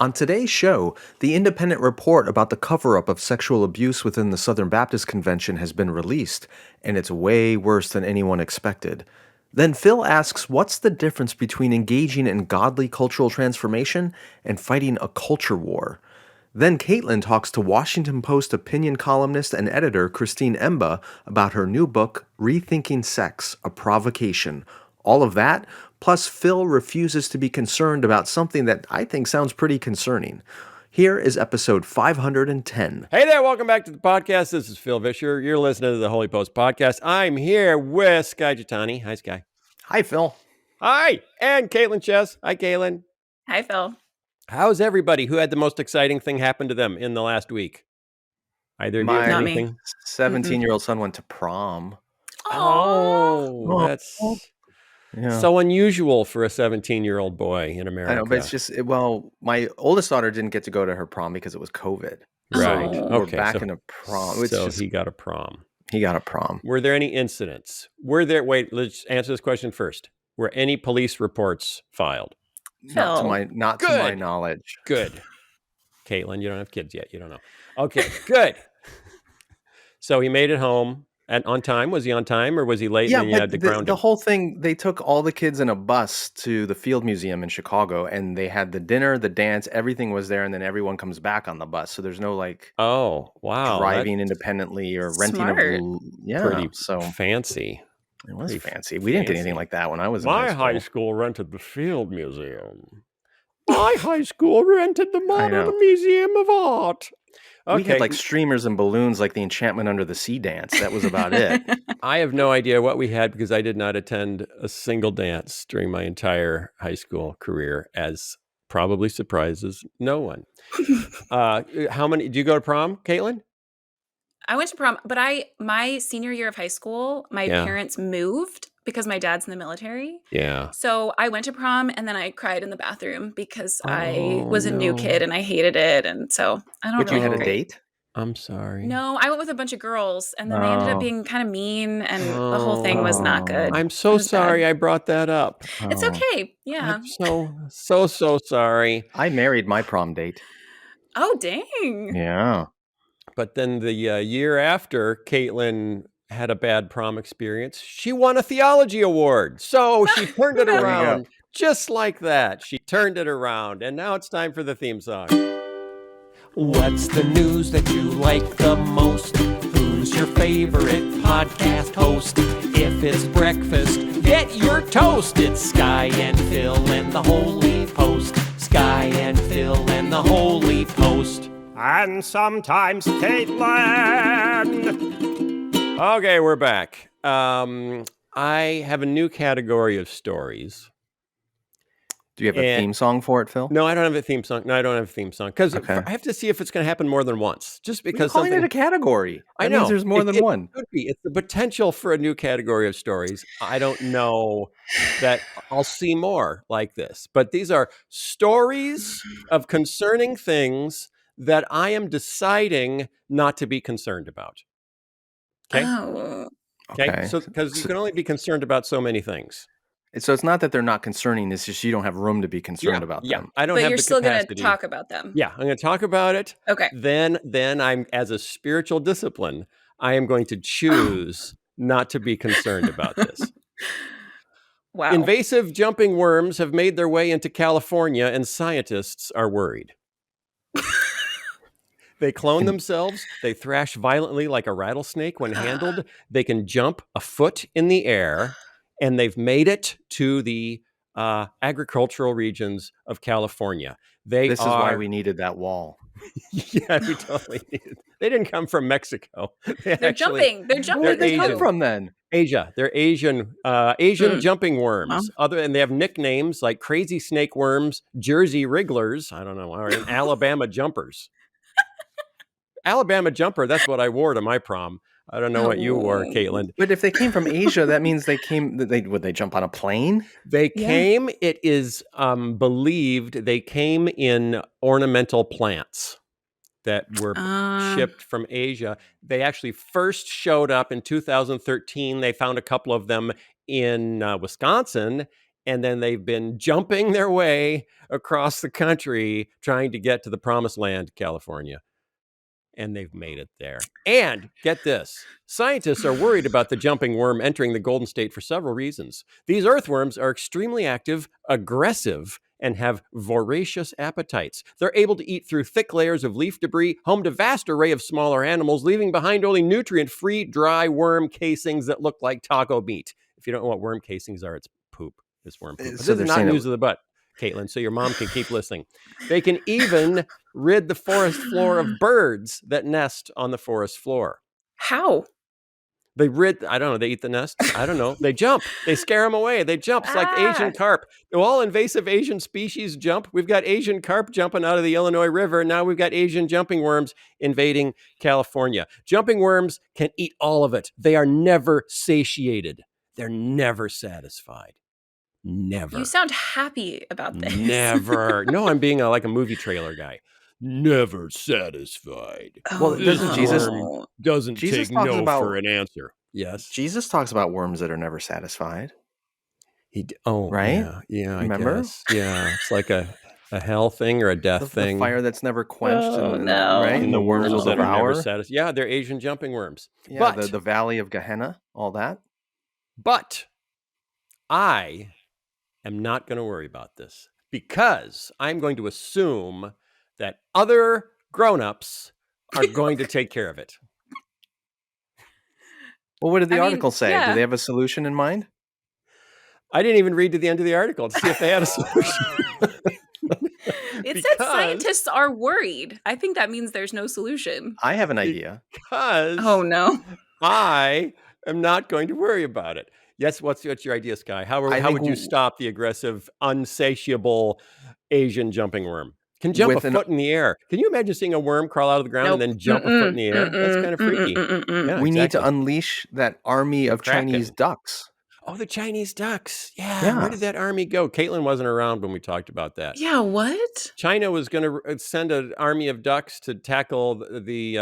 On today's show, the independent report about the cover-up of sexual abuse within the Southern Baptist Convention has been released, and it's way worse than anyone expected. Then Phil asks what's the difference between engaging in godly cultural transformation and fighting a culture war. Then Kaitlyn talks to Washington Post opinion columnist and editor Christine Emba about her new book, Rethinking Sex, a Provocation. All of that, plus Phil refuses to be concerned about something that I think sounds pretty concerning. Here is episode 510. Hey there, welcome back to the podcast. This is Phil Vischer. You're listening to the Holy Post podcast. I'm here with Sky Jitani. Hi, Sky. Hi, Phil. Hi, and Kaitlyn Chess. Hi, Kaitlyn. Hi, Phil. How's everybody? Who had the most exciting thing happen to them in the last week? Either of you have My anything? 17-year-old son went to prom. Oh, that's so unusual for a 17-year-old boy in America. I know, but it's just, my oldest daughter didn't get to go to her prom because it was COVID. Right. So we're Okay, back so- in a prom. he got a prom. He got a prom. Were there any incidents? Wait, let's answer this question first. Were any police reports filed? Not to Phil. my knowledge. Good. Kaitlyn, you don't have kids yet. You don't know. Okay, good. So he made it home on time. Was he on time or was he late and you had to ground the him? whole thing, they took all the kids in a bus to the Field Museum in Chicago, and they had the dinner, the dance, everything was there, and then everyone comes back on the bus. So there's no Oh, wow. driving independently or renting Smart. pretty so fancy. it was pretty fancy. We didn't get anything fancy. like that when I was in My high school. high school rented the Field Museum. My high school rented the Modern know. Museum of Art. We Okay, had streamers and balloons like the Enchantment Under the Sea dance. That was about it. I have no idea what we had because I did not attend a single dance during my entire high school career, as probably surprises no one. How many? Do you go to prom, Kaitlyn? I went to prom, but my senior year of high school, my Yeah. parents moved because my dad's in the military. Yeah. So I went to prom and then I cried in the bathroom because I Oh, was a new no. kid and I hated it. And so I don't But you really had a agree. date? I'm sorry. No, I went with a bunch of girls and then they ended Oh. up being kind of mean and the whole thing was not good. I'm so It was bad. sorry I brought that up. It's Oh. okay. Yeah. I'm so sorry. I married my prom date. Oh, dang. Yeah. But then the year after, Kaitlyn had a bad prom experience. She won a theology award. So she turned it There you go. around just like that. She turned it around. And now it's time for the theme song. What's the news that you like the most? Who's your favorite podcast host? If it's breakfast, get your toast. It's Sky and Phil and the Holy Post. Sky and Phil and the Holy Post. And sometimes Kaitlyn. Okay, we're back. I have a new category of stories. Do you have a theme song for it, Phil? No, I don't have a theme song. Because Okay. I have to see if it's going to happen more than once. Just You're because calling something... it a category. I That know. means there's more than one. It could be. It's the potential for a new category of stories. I don't know that I'll see more like this. But these are stories of concerning things that I am deciding not to be concerned about. Okay? Oh. Okay. So, because you can only be concerned about so many things. So it's not that they're not concerning. It's just you don't have room to be concerned about them. I don't But have you're the still going to capacity. talk about them. Yeah, I'm going to talk about it. Okay. Then I'm, as a spiritual discipline, I am going to choose not to be concerned about this. Wow. Invasive jumping worms have made their way into California, and scientists are worried. They clone themselves. They thrash violently like a rattlesnake when handled. They can jump a foot in the air, and they've made it to the agricultural regions of California. This is why we needed that wall. Yeah, we totally needed. They didn't come from Mexico. They're jumping. They're jumping. Where did they Asian. come from then? Asia. They're Asian jumping worms. And they have nicknames like crazy snake worms, Jersey wrigglers, I don't know, or Alabama jumpers. Alabama jumper, that's what I wore to my prom. I don't know what you wore, Kaitlyn. But if they came from Asia, that means would they jump on a plane? They came, it is believed, they came in ornamental plants that were shipped from Asia. They actually first showed up in 2013. They found a couple of them in Wisconsin. And then they've been jumping their way across the country trying to get to the promised land, California. And they've made it there. And get this, scientists are worried about the jumping worm entering the Golden State for several reasons. These earthworms are extremely active, aggressive, and have voracious appetites. They're able to eat through thick layers of leaf debris, home to a vast array of smaller animals, leaving behind only nutrient-free, dry worm casings that look like taco meat. If you don't know what worm casings are, it's poop. It's worm poop. But So this they're is not saying news of the butt, Kaitlyn, so your mom can keep listening. They can even rid the forest floor of birds that nest on the forest floor. How? I don't know, they eat the nest. I don't know. They jump. They scare them away. They jump. It's like Asian carp. All invasive Asian species jump. We've got Asian carp jumping out of the Illinois River. Now we've got Asian jumping worms invading California. Jumping worms can eat all of it. They are never satiated. They're never satisfied. Never. You sound happy about this. Never. No, I'm being like a movie trailer guy. Never satisfied. Well, Oh, doesn't no. Jesus- Doesn't Jesus take talks no about- for an answer. Yes. Jesus talks about worms that are never satisfied. Right? Yeah. Remember? I guess. Yeah. It's like a hell thing or a death The thing. fire that's never quenched, Oh, and no. right? in And the the worms will that are never devour. satisfied. Yeah, they're Asian jumping worms. Yeah, But the valley of Gehenna, all that. But I am not going to worry about this because I'm going to assume that other grown-ups are going to take care of it. Well, what did the I mean, article say? yeah. Do they have a solution in mind? I didn't even read to the end of the article to see if they had a solution. It said Because- scientists are worried. I think that means there's no solution. I have an idea. Because Oh, no. I am not going to worry about it. Yes, what's your idea, Sky? How think would you stop the aggressive, unsatiable Asian jumping worm? Can jump With a an- foot in the air. Can you imagine seeing a worm crawl out of the ground Nope. and then jump a foot in the air? That's kind of freaky. Yeah, We need to exactly. unleash that army of Kraken. Chinese ducks. Oh, the Chinese ducks. Yeah. Yeah. Where did that army go? Caitlin wasn't around when we talked about that. Yeah, what? China was going to send an army of ducks to tackle the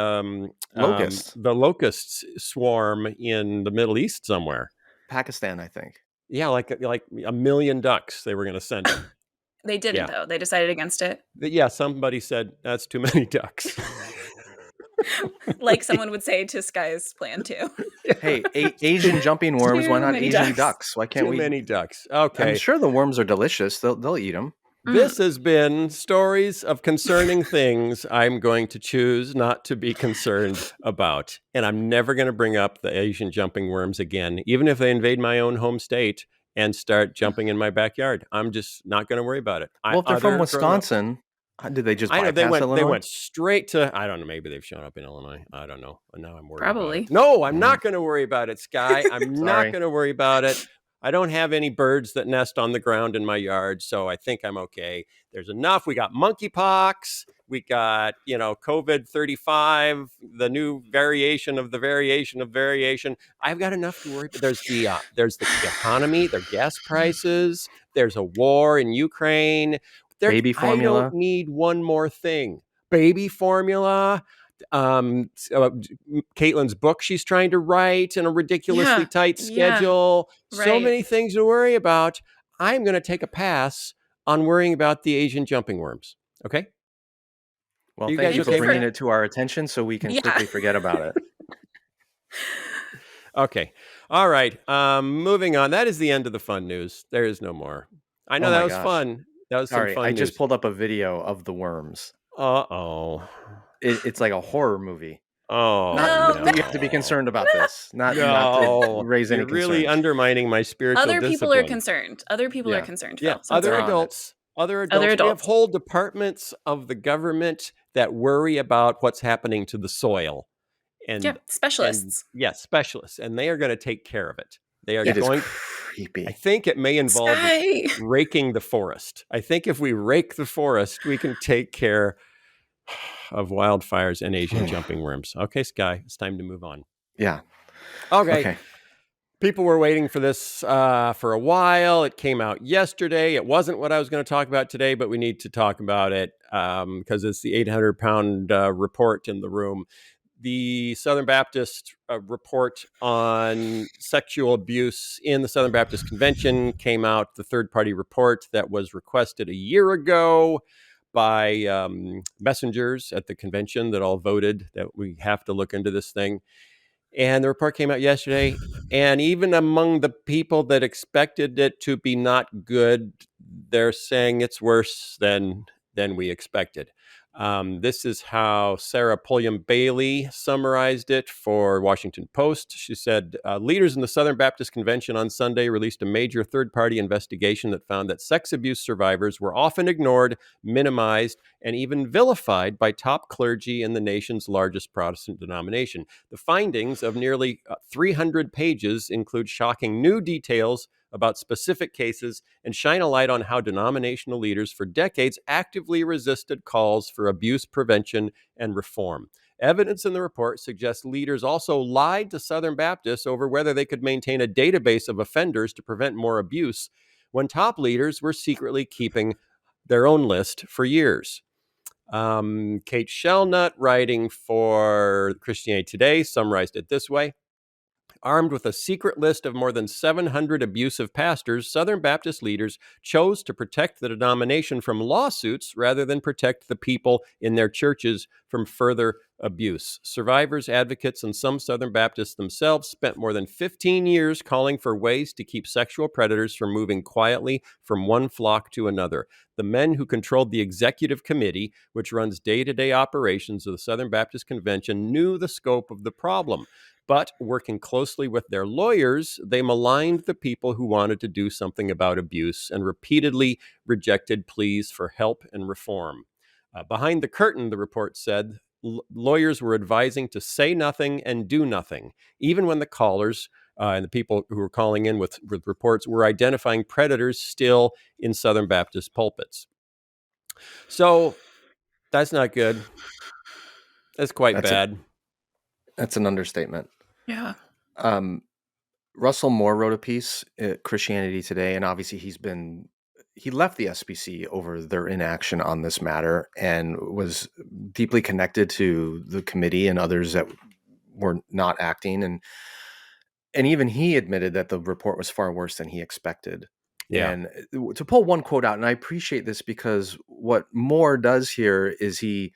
Locusts. the locust swarm in the Middle East somewhere. Pakistan, I think. Yeah, like a million ducks they were going to send them. They didn't, Yeah. though. They decided against it. Yeah, somebody said that's too many ducks. Like someone would say to Sky's plan, too. Hey, Asian jumping worms. Why Too not many Asian ducks. ducks? Why can't Too we? many ducks. Okay. I'm sure the worms are delicious. They'll eat them. This has been stories of concerning things I'm going to choose not to be concerned about. And I'm never going to bring up the Asian jumping worms again, even if they invade my own home state and start jumping in my backyard. I'm just not going to worry about it. Well, if they're Other from grown-ups- Wisconsin, did they just I know bypass they Illinois? went straight to, I don't know, maybe they've shown up in Illinois. I don't know. And now I'm worried. about Probably. it. No, I'm not going to worry about it, Sky. I'm not Sorry. going to worry about it. I don't have any birds that nest on the ground in my yard, so I think I'm okay. There's enough. We got monkeypox. We got, COVID 35, the new variation of the variation of variation. I've got enough to worry about. There's the economy, their gas prices. There's a war in Ukraine. Baby formula. I don't need one more thing. Baby formula. Caitlin's book she's trying to write in a ridiculously tight schedule. So right. many things to worry about. I'm going to take a pass on worrying about the Asian jumping worms. Okay? Well, You thank guys you okay for with bringing that? it to our attention so we can Yeah. quickly forget about it. Okay. All right. Moving on. That is the end of the fun news. There is no more. I know Oh that my was gosh. fun. That was some Sorry, fun I news. just pulled up a video of the worms. Uh-oh. It's like a horror movie. Oh, Not, No. You have to be concerned about this. Not No, to raise any you're really concerns. undermining my spiritual Other people are discipline. concerned. Other people Yeah. are concerned. Yeah, Phil, so it's other fine. adults. Other adults. We have adults. whole departments of the government that worry about what's happening to the soil. And Yeah, specialists. yes, specialists, and they are going to take care of it. They are It is going. creepy. I think it may involve Sky. raking the forest. I think if we rake the forest, we can take care of wildfires and Asian jumping worms. Okay, Sky, it's time to move on. Yeah. Okay. People were waiting for this for a while. It came out yesterday. It wasn't what I was going to talk about today, but we need to talk about it because it's the 800-pound report in the room. the Southern Baptist report on sexual abuse in the Southern Baptist Convention came out, the third-party report that was requested a year ago by messengers at the convention that all voted that we have to look into this thing. And the report came out yesterday. And even among the people that expected it to be not good, they're saying it's worse than we expected. This is how Sarah Pulliam Bailey summarized it for Washington Post. She said, leaders in the Southern Baptist Convention on Sunday released a major third-party investigation that found that sex abuse survivors were often ignored, minimized, and even vilified by top clergy in the nation's largest Protestant denomination. The findings of nearly 300 pages include shocking new details about specific cases and shine a light on how denominational leaders for decades actively resisted calls for abuse prevention and reform. Evidence in the report suggests leaders also lied to Southern Baptists over whether they could maintain a database of offenders to prevent more abuse, when top leaders were secretly keeping their own list for years. Kate Shellnut, writing for Christianity Today, summarized it this way. Armed with a secret list of more than 700 abusive pastors, Southern Baptist leaders chose to protect the denomination from lawsuits rather than protect the people in their churches from further abuse. Survivors, advocates, and some Southern Baptists themselves spent more than 15 years calling for ways to keep sexual predators from moving quietly from one flock to another. The men who controlled the executive committee, which runs day-to-day operations of the Southern Baptist Convention, knew the scope of the problem. But working closely with their lawyers, they maligned the people who wanted to do something about abuse and repeatedly rejected pleas for help and reform. Behind the curtain, the report said, lawyers were advising to say nothing and do nothing, even when the callers and the people who were calling in with reports were identifying predators still in Southern Baptist pulpits. So that's not good. That's quite bad. That's an understatement. Yeah. Russell Moore wrote a piece at Christianity Today, and obviously he left the SBC over their inaction on this matter and was deeply connected to the committee and others that were not acting. And even he admitted that the report was far worse than he expected. Yeah. And to pull one quote out, and I appreciate this because what Moore does here is he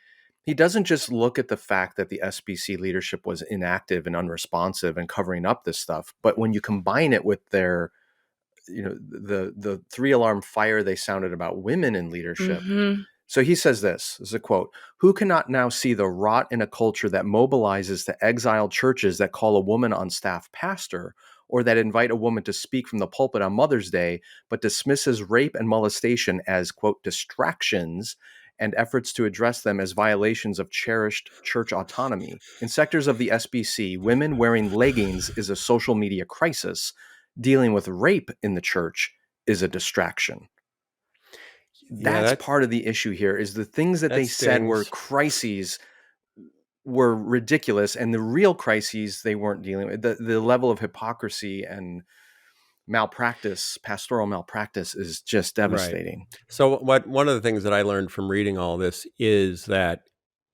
doesn't just look at the fact that the SBC leadership was inactive and unresponsive and covering up this stuff, but when you combine it with their, the 3-alarm fire they sounded about women in leadership. Mm-hmm. So he says this is a quote, "Who cannot now see the rot in a culture that mobilizes to exile churches that call a woman on staff pastor, or that invite a woman to speak from the pulpit on Mother's Day, but dismisses rape and molestation as, quote, distractions and efforts to address them as violations of cherished church autonomy. In sectors of the SBC, women wearing leggings is a social media crisis. Dealing with rape in the church is a distraction." That's part of the issue here, is the things that they said were crises were ridiculous, and the real crises they weren't dealing with. The level of hypocrisy and malpractice, pastoral malpractice, is just devastating. Right. So one of the things that I learned from reading all this is that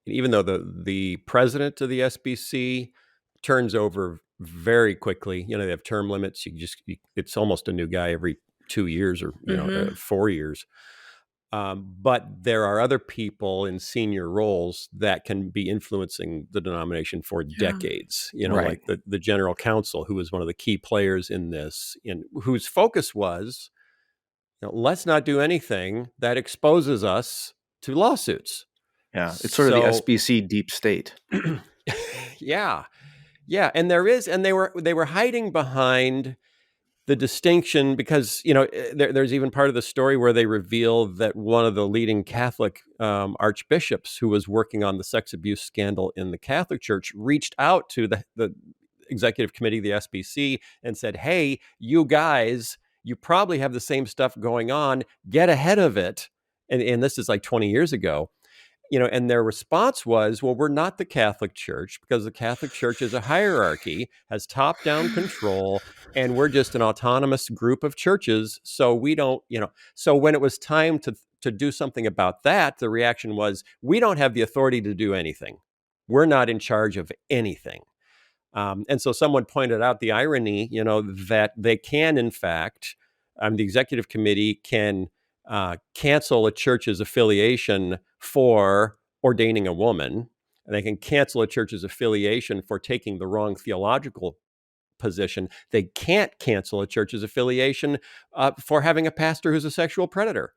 even though the president of the SBC turns over very quickly, they have term limits. It's almost a new guy every 2 years or 4 years. But there are other people in senior roles that can be influencing the denomination for decades, Right. like the general counsel, who was one of the key players in this, whose focus was, let's not do anything that exposes us to lawsuits. Yeah, it's sort of the SBC deep state. Yeah. And they were hiding behind the distinction because, there's even part of the story where they reveal that one of the leading Catholic archbishops who was working on the sex abuse scandal in the Catholic Church reached out to the executive committee of the SBC and said, "Hey, you guys, you probably have the same stuff going on. Get ahead of it." And this is like 20 years ago. And their response was, well, we're not the Catholic Church, because the Catholic Church is a hierarchy, has top-down control, and we're just an autonomous group of churches. So we don't, so when it was time to do something about that, the reaction was, we don't have the authority to do anything. We're not in charge of anything. And so someone pointed out the irony, that they can, in fact, the executive committee can cancel a church's affiliation for ordaining a woman. And they can cancel a church's affiliation for taking the wrong theological position. They can't cancel a church's affiliation for having a pastor who's a sexual predator.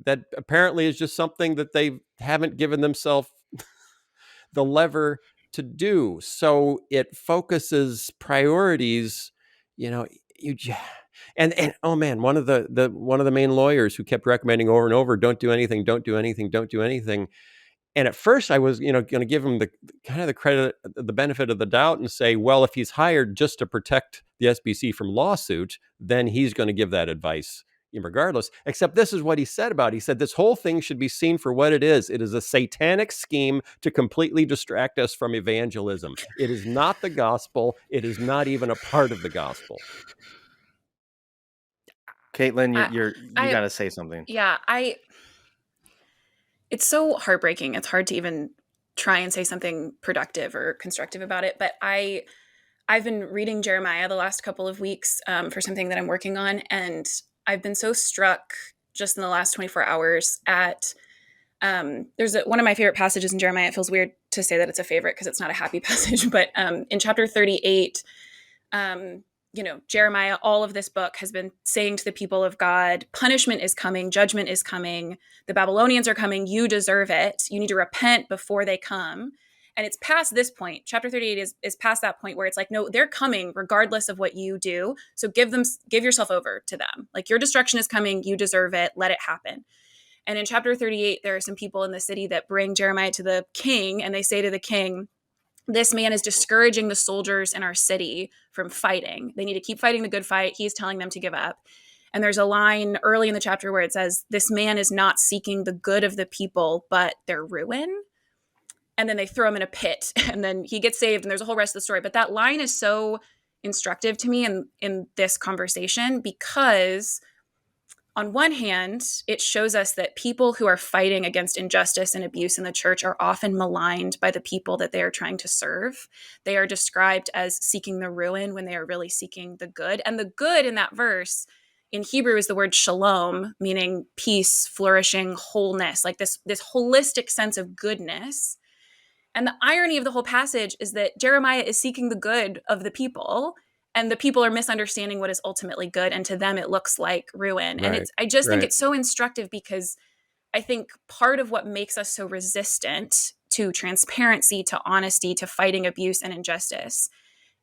That apparently is just something that they haven't given themselves the lever to do. So it focuses priorities, you know, you and oh man, one of the main lawyers who kept recommending over and over, don't do anything, don't do anything, don't do anything. And at first I was, going to give him the kind of the credit, the benefit of the doubt and say, well, if he's hired just to protect the SBC from lawsuit, then he's going to give that advice regardless. Except this is what he said about it. He said, this whole thing should be seen for what it is. It is a satanic scheme to completely distract us from evangelism. It is not the gospel. It is not even a part of the gospel. Kaitlyn, you got to say something. Yeah, it's so heartbreaking. It's hard to even try and say something productive or constructive about it. But I've been reading Jeremiah the last couple of weeks for something that I'm working on. And I've been so struck just in the last 24 hours at there's one of my favorite passages in Jeremiah. It feels weird to say that it's a favorite because it's not a happy passage. But in chapter 38, Jeremiah, all of this book has been saying to the people of God, punishment is coming, judgment is coming, the Babylonians are coming, you deserve it. You need to repent before they come. And it's past this point. Chapter 38 is past that point where it's like, no, they're coming regardless of what you do. So give yourself over to them. Like, your destruction is coming, you deserve it, let it happen. And in chapter 38, there are some people in the city that bring Jeremiah to the king, and they say to the king, this man is discouraging the soldiers in our city from fighting. They need to keep fighting the good fight. He's telling them to give up. And there's a line early in the chapter where it says, this man is not seeking the good of the people, but their ruin. And then they throw him in a pit, and then he gets saved, and there's a whole rest of the story. But that line is so instructive to me in this conversation, because on one hand, it shows us that people who are fighting against injustice and abuse in the church are often maligned by the people that they are trying to serve. They are described as seeking the ruin when they are really seeking the good. And the good in that verse in Hebrew is the word shalom, meaning peace, flourishing, wholeness, like this holistic sense of goodness. And the irony of the whole passage is that Jeremiah is seeking the good of the people, and the people are misunderstanding what is ultimately good, and to them it looks like ruin. Right. And I just think it's so instructive, because I think part of what makes us so resistant to transparency, to honesty, to fighting abuse and injustice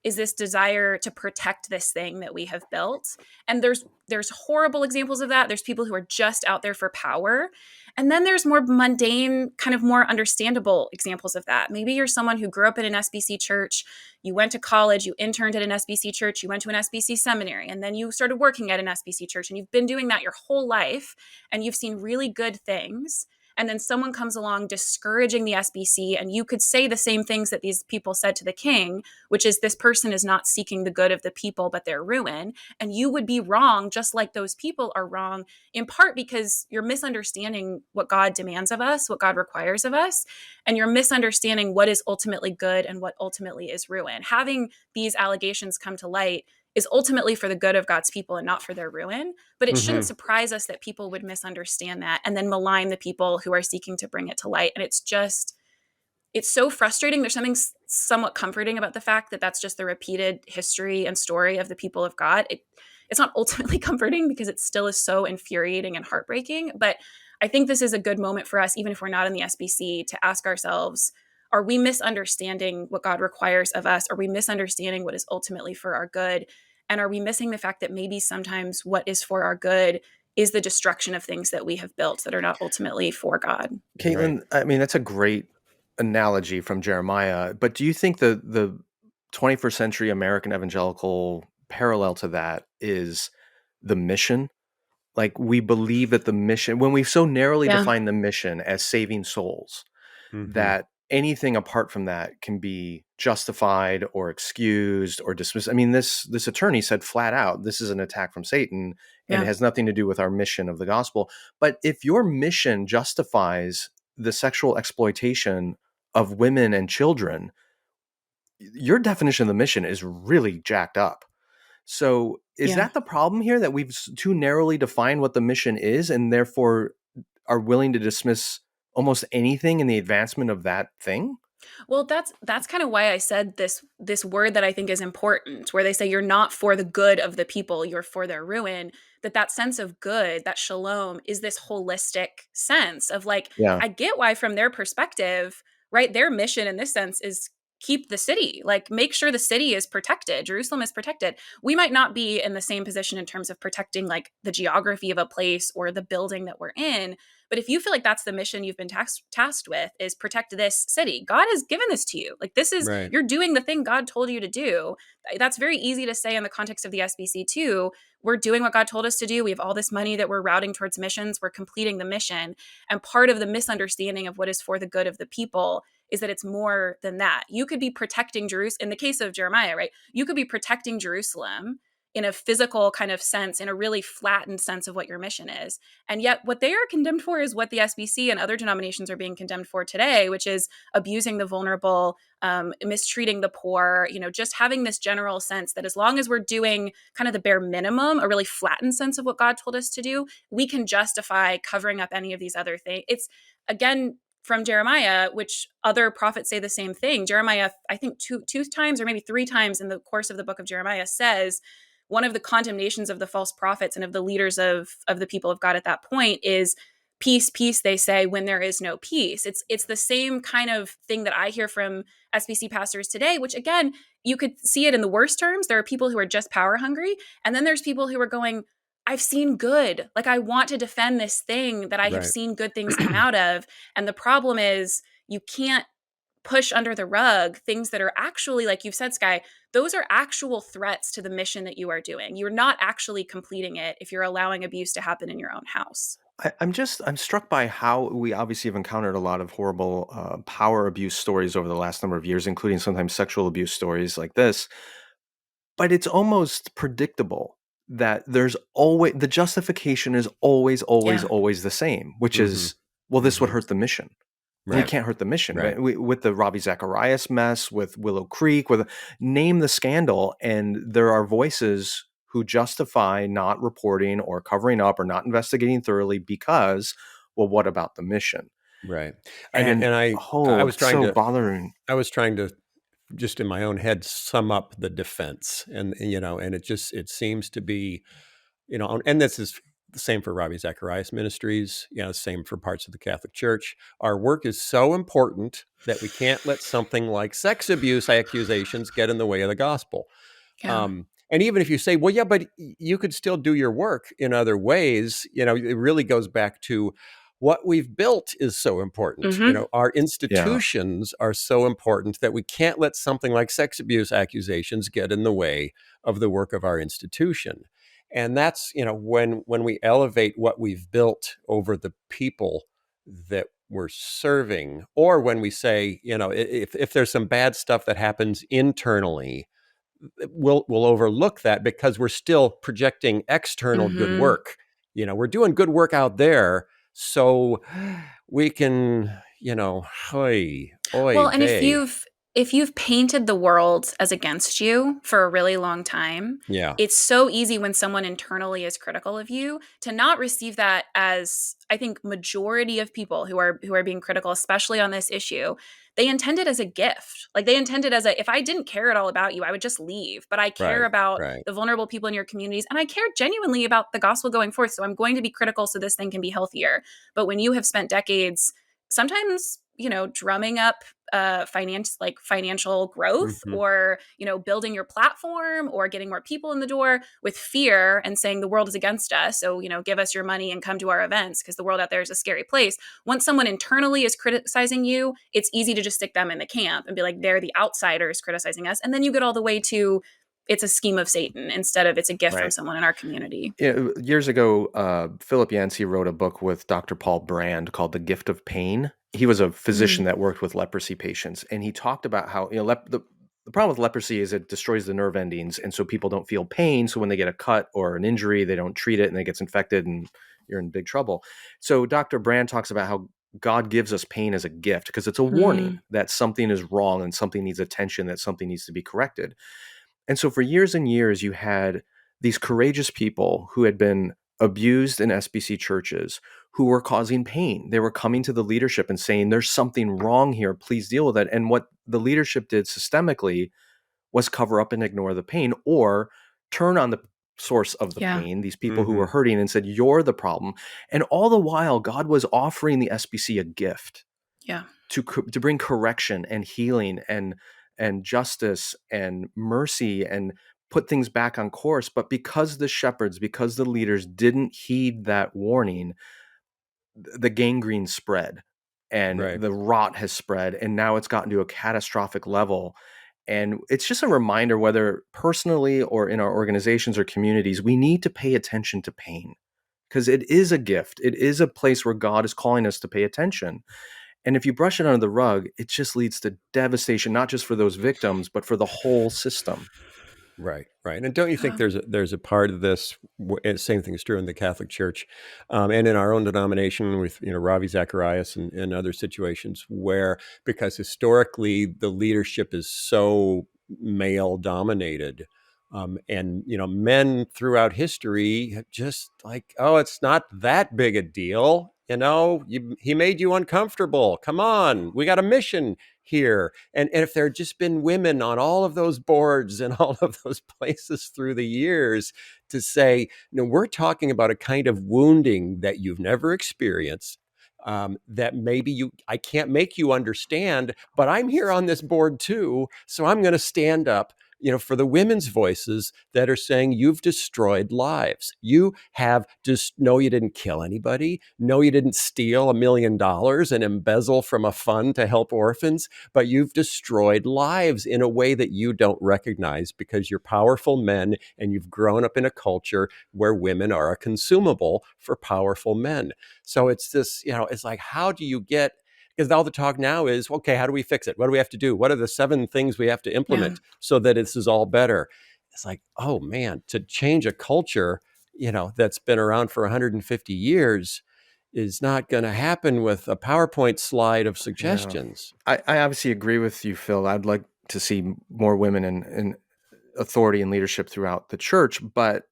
is this desire to protect this thing that we have built. And there's horrible examples of that. There's people who are just out there for power. And then there's more mundane, kind of more understandable examples of that. Maybe you're someone who grew up in an SBC church, you went to college, you interned at an SBC church, you went to an SBC seminary, and then you started working at an SBC church, and you've been doing that your whole life, and you've seen really good things. And then someone comes along discouraging the SBC, and you could say the same things that these people said to the king, which is, this person is not seeking the good of the people, but their ruin. And you would be wrong, just like those people are wrong, in part because you're misunderstanding what God demands of us, what God requires of us, and you're misunderstanding what is ultimately good and what ultimately is ruin. Having these allegations come to light is ultimately for the good of God's people and not for their ruin. But it shouldn't surprise us that people would misunderstand that and then malign the people who are seeking to bring it to light. And it's so frustrating. There's something somewhat comforting about the fact that that's just the repeated history and story of the people of God. It's not ultimately comforting, because it still is so infuriating and heartbreaking. But I think this is a good moment for us, even if we're not in the SBC, to ask ourselves, are we misunderstanding what God requires of us? Are we misunderstanding what is ultimately for our good? And are we missing the fact that maybe sometimes what is for our good is the destruction of things that we have built that are not ultimately for God? Kaitlyn, I mean, that's a great analogy from Jeremiah. But do you think the 21st century American evangelical parallel to that is the mission? Like, we believe that the mission, when we so narrowly define the mission as saving souls, that anything apart from that can be justified or excused or dismissed. I mean, this attorney said flat out, this is an attack from Satan, and it has nothing to do with our mission of the gospel. But if your mission justifies the sexual exploitation of women and children, your definition of the mission is really jacked up. So is Yeah. that the problem here, that we've too narrowly defined what the mission is and therefore are willing to dismiss almost anything in the advancement of that thing? Well, that's kind of why I said this word that I think is important, where they say you're not for the good of the people, you're for their ruin. That sense of good, that shalom, is this holistic sense of like, Yeah. I get why from their perspective, right? Their mission in this sense is keep the city, like make sure the city is protected, Jerusalem is protected. We might not be in the same position in terms of protecting like the geography of a place or the building that we're in, but if you feel like that's the mission you've been tasked with, is protect this city, God has given this to you. Like this is, Right. you're doing the thing God told you to do. That's very easy to say in the context of the SBC too. We're doing what God told us to do. We have all this money that we're routing towards missions. We're completing the mission. And part of the misunderstanding of what is for the good of the people is that it's more than that. You could be protecting Jerusalem. In the case of Jeremiah, right? You could be protecting Jerusalem in a physical kind of sense, in a really flattened sense of what your mission is. And yet what they are condemned for is what the SBC and other denominations are being condemned for today, which is abusing the vulnerable, mistreating the poor, just having this general sense that as long as we're doing kind of the bare minimum, a really flattened sense of what God told us to do, we can justify covering up any of these other things. It's, again, from Jeremiah, which other prophets say the same thing. Jeremiah, I think two times or maybe three times in the course of the book of Jeremiah, says one of the condemnations of the false prophets and of the leaders of the people of God at that point is peace, peace, they say, when there is no peace. It's the same kind of thing that I hear from SBC pastors today, which again, you could see it in the worst terms. There are people who are just power hungry. And then there's people who are going, I've seen good. Like I want to defend this thing that I have Right. seen good things come out of. And the problem is you can't push under the rug things that are actually, like you've said, Sky, those are actual threats to the mission that you are doing. You're not actually completing it if you're allowing abuse to happen in your own house. I'm struck by how we obviously have encountered a lot of horrible power abuse stories over the last number of years, including sometimes sexual abuse stories like this. But it's almost predictable that there's always the justification is Yeah. always the same, which Mm-hmm. is, well, this would Mm-hmm. hurt the mission. We Right. can't hurt the mission. Right. With the Ravi Zacharias mess, with Willow Creek, with name the scandal, and there are voices who justify not reporting or covering up or not investigating thoroughly because, well, what about the mission? Right. And And I oh, was it's trying so to bothering. just in my own head sum up the defense, and and it seems to be, and this is the same for Ravi Zacharias Ministries, same for parts of the Catholic Church. Our work is so important that we can't let something like sex abuse accusations get in the way of the gospel. Yeah. And even if you say, well, yeah, but you could still do your work in other ways, it really goes back to what we've built is so important. Mm-hmm. Our Yeah. institutions are so important that we can't let something like sex abuse accusations get in the way of the work of our institution. And that's, when we elevate what we've built over the people that we're serving, or when we say, if there's some bad stuff that happens internally, we'll overlook that because we're still projecting external good Mm-hmm. work. We're doing good work out there, so we can, hoy, oy Well, and vey. if you've painted the world as against you for a really long time, Yeah, it's so easy when someone internally is critical of you to not receive that as, I think, majority of people who are being critical, especially on this issue, they intend it as a gift. Like they intend it as if I didn't care at all about you, I would just leave. But I care right, about right. the vulnerable people in your communities, and I care genuinely about the gospel going forth. So I'm going to be critical so this thing can be healthier. But when you have spent decades, sometimes drumming up financial growth, Hmm. or building your platform, or getting more people in the door with fear and saying the world is against us, so give us your money and come to our events because the world out there is a scary place. Once someone internally is criticizing you, it's easy to just stick them in the camp and be like, they're the outsiders criticizing us, and then you get all the way to it's a scheme of Satan instead of it's a gift from Right. someone in our community. Years ago, Philip Yancey wrote a book with Dr. Paul Brand called The Gift of Pain. He was a physician Mm. that worked with leprosy patients, and he talked about how the problem with leprosy is it destroys the nerve endings, and so people don't feel pain. So when they get a cut or an injury, they don't treat it, and it gets infected, and you're in big trouble. So Dr. Brand talks about how God gives us pain as a gift because it's a warning that something is wrong and something needs attention, that something needs to be corrected. And so for years and years, you had these courageous people who had been abused in SBC churches who were causing pain. They were coming to the leadership and saying, there's something wrong here. Please deal with it. And what the leadership did systemically was cover up and ignore the pain, or turn on the source of the Yeah. pain, these people who were hurting, and said, you're the problem. And all the while, God was offering the SBC a gift Yeah. to bring correction and healing and justice and mercy and put things back on course. But because the shepherds, because the leaders didn't heed that warning, the gangrene spread and Right. the rot has spread, and now it's gotten to a catastrophic level. And it's just a reminder, whether personally or in our organizations or communities, we need to pay attention to pain because it is a gift. It is a place where God is calling us to pay attention. And if you brush it under the rug, it just leads to devastation, not just for those victims, but for the whole system. Right, right. And don't you think there's a part of this? And same thing is true in the Catholic Church, and in our own denomination with Ravi Zacharias and other situations where, because historically the leadership is so male dominated, and men throughout history have just like, oh, it's not that big a deal. He made you uncomfortable. Come on, we got a mission here. And if there had just been women on all of those boards and all of those places through the years to say, we're talking about a kind of wounding that you've never experienced, that maybe I can't make you understand, but I'm here on this board too. So I'm going to stand up for the women's voices that are saying you've destroyed lives. You have just, no, you didn't kill anybody. No, you didn't steal $1 million and embezzle from a fund to help orphans, but you've destroyed lives in a way that you don't recognize because you're powerful men and you've grown up in a culture where women are a consumable for powerful men. So it's this, it's like, how do you get, because all the talk now is, okay, how do we fix it? What do we have to do? What are the 7 things we have to implement so that this is all better? It's like, oh man, to change a culture, that's been around for 150 years is not going to happen with a PowerPoint slide of suggestions. I obviously agree with you, Phil. I'd like to see more women in authority and leadership throughout the church. But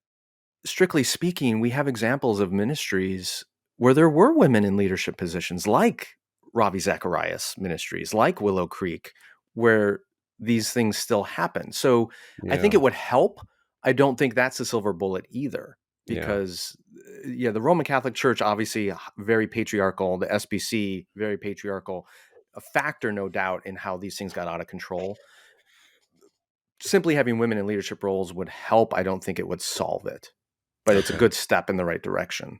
strictly speaking, we have examples of ministries where there were women in leadership positions, like Ravi Zacharias ministries, like Willow Creek, where these things still happen. So I think it would help. I don't think that's a silver bullet either, because the Roman Catholic Church, obviously very patriarchal, the SBC, very patriarchal, a factor, no doubt, in how these things got out of control. Simply having women in leadership roles would help. I don't think it would solve it, but it's a good step in the right direction.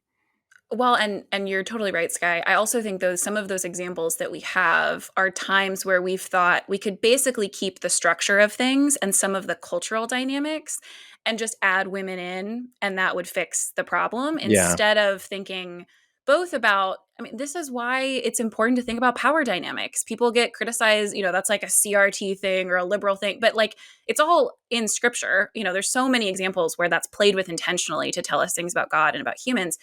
Well, and you're totally right, Sky. I also think some of those examples that we have are times where we've thought we could basically keep the structure of things and some of the cultural dynamics and just add women in, and that would fix the problem, instead of thinking both about, this is why it's important to think about power dynamics. People get criticized, that's like a CRT thing or a liberal thing, but like it's all in scripture. There's so many examples where that's played with intentionally to tell us things about God and about humans.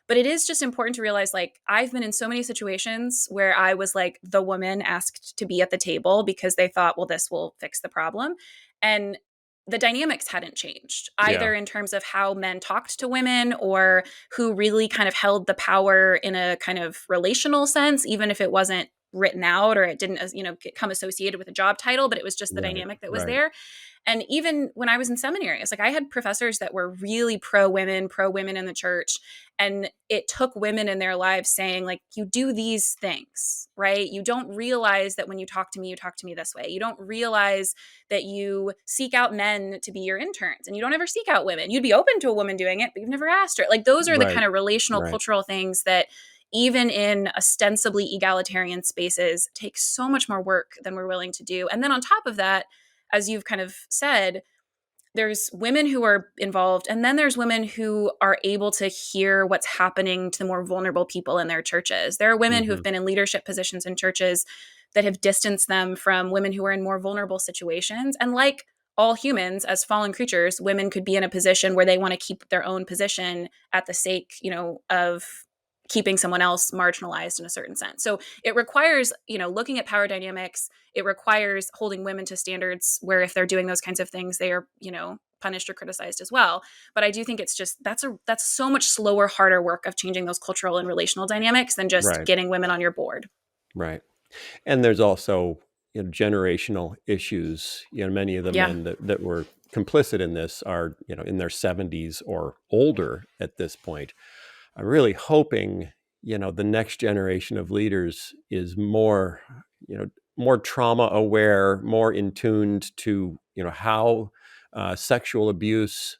But it is just important to realize, like, I've been in so many situations where I was like the woman asked to be at the table because they thought, well, this will fix the problem. And the dynamics hadn't changed, either in terms of how men talked to women or who really kind of held the power in a kind of relational sense, even if it wasn't written out or it didn't, come associated with a job title, but it was just the dynamic that was there. And even when I was in seminary, it's like I had professors that were really pro women in the church. And it took women in their lives saying, like, you do these things, right? You don't realize that when you talk to me this way. You don't realize that you seek out men to be your interns and you don't ever seek out women. You'd be open to a woman doing it, but you've never asked her. Like, those are the kind of relational, cultural things that even in ostensibly egalitarian spaces take so much more work than we're willing to do. And then on top of that, as you've kind of said, there's women who are involved, and then there's women who are able to hear what's happening to the more vulnerable people in their churches. There are women who have been in leadership positions in churches that have distanced them from women who are in more vulnerable situations. And like all humans, as fallen creatures, women could be in a position where they want to keep their own position at the sake, of keeping someone else marginalized in a certain sense. So it requires, looking at power dynamics. It requires holding women to standards where if they're doing those kinds of things, they are, punished or criticized as well. But I do think it's just that's so much slower, harder work of changing those cultural and relational dynamics than just Right. getting women on your board. Right. And there's also generational issues. Many of the Yeah. men that were complicit in this are in their 70s or older at this point. I'm really hoping the next generation of leaders is more more trauma aware, more in tuned to how sexual abuse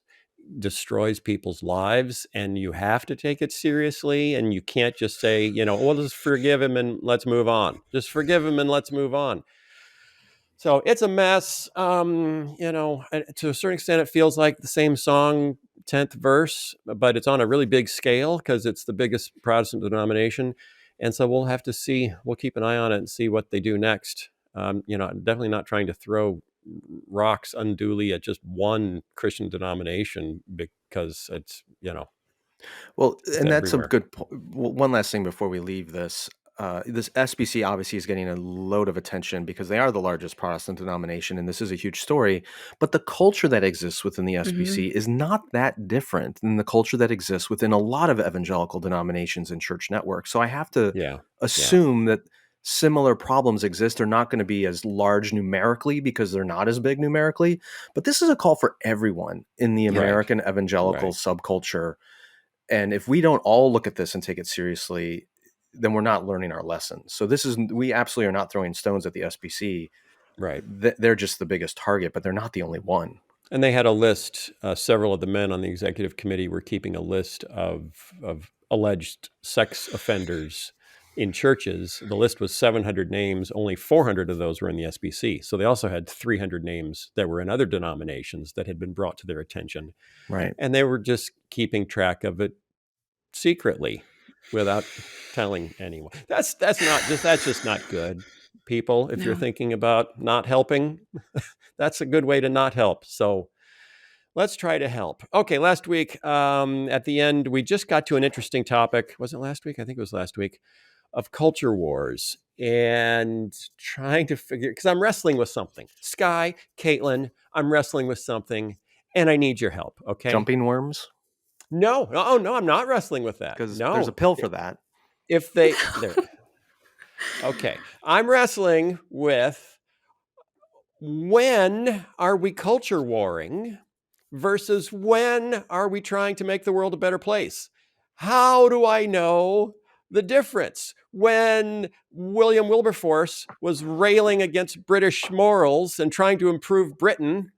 destroys people's lives, and you have to take it seriously, and you can't just say well, just forgive him and let's move on. Just forgive him and let's move on. So it's a mess. To a certain extent, it feels like the same song, 10th verse, but it's on a really big scale because it's the biggest Protestant denomination. And so we'll have to see, we'll keep an eye on it and see what they do next. I'm definitely not trying to throw rocks unduly at just one Christian denomination because it's, Well, it's and that's a everywhere. good point. One last thing before we leave this. This SBC obviously is getting a load of attention because they are the largest Protestant denomination, and this is a huge story. But the culture that exists within the SBC is not that different than the culture that exists within a lot of evangelical denominations and church networks. So I have to Yeah. assume that similar problems exist. They're not going to be as large numerically because they're not as big numerically. But this is a call for everyone in the American evangelical Right. subculture. And if we don't all look at this and take it seriously, then we're not learning our lessons. So we absolutely are not throwing stones at the SBC. Right. They're just the biggest target, but they're not the only one. And they had a list. Several of the men on the executive committee were keeping a list of alleged sex offenders in churches. The list was 700 names. Only 400 of those were in the SBC. So they also had 300 names that were in other denominations that had been brought to their attention. Right. And they were just keeping track of it secretly without telling anyone. That's just not good. People, if you're No. thinking about not helping, that's a good way to not help. So let's try to help. Okay, last week at the end, we just got to an interesting topic. Was it last week? I think it was last week, of culture wars and trying to figure, because I'm wrestling with something. Sky, Kaitlyn, I'm wrestling with something and I need your help. Okay. Jumping worms? No, oh no, I'm not wrestling with that. Because No, there's a pill for that. if they, there. Okay, I'm wrestling with when are we culture warring versus when are we trying to make the world a better place? How do I know the difference? When William Wilberforce was railing against British morals and trying to improve Britain,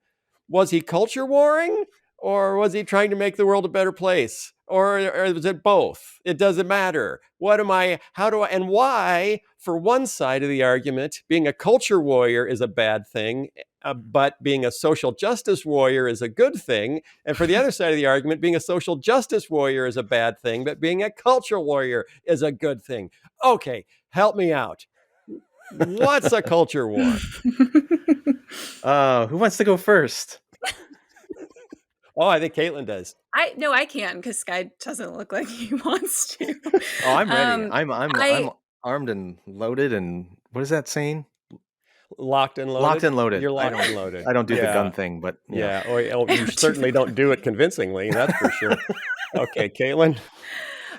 was he culture warring or was he trying to make the world a better place? Or was it both? It doesn't matter. And why, for one side of the argument, being a culture warrior is a bad thing, but being a social justice warrior is a good thing. And for the other side of the argument, being a social justice warrior is a bad thing, but being a culture warrior is a good thing. Okay, help me out. What's a culture war? Who wants to go first? Oh, I think Kaitlyn does. I can because Sky doesn't look like he wants to. Oh, I'm ready. I'm I armed and loaded. And what is that saying? Locked and loaded? Locked and loaded. You're locked and loaded. I don't do the gun thing, but yeah. Oh, you certainly don't do it convincingly. That's for sure. Okay, Kaitlyn.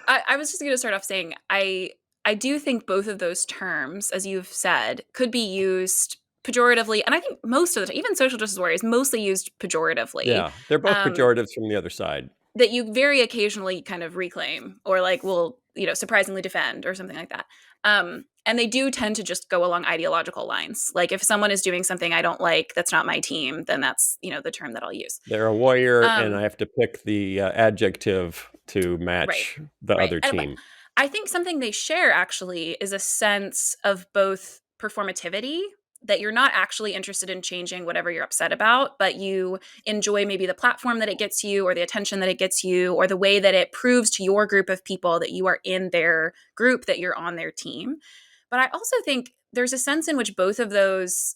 I was just going to start off saying I do think both of those terms, as you've said, could be used pejoratively, and I think most of the time, even social justice warrior is mostly used pejoratively. Yeah, they're both pejoratives from the other side. That you very occasionally kind of reclaim or will surprisingly defend or something like that. And they do tend to just go along ideological lines. Like if someone is doing something I don't like, that's not my team, then that's the term that I'll use. They're a warrior, and I have to pick the adjective to match the other team. I think something they share actually is a sense of both performativity, that you're not actually interested in changing whatever you're upset about, but you enjoy maybe the platform that it gets you or the attention that it gets you or the way that it proves to your group of people that you are in their group, that you're on their team. But I also think there's a sense in which both of those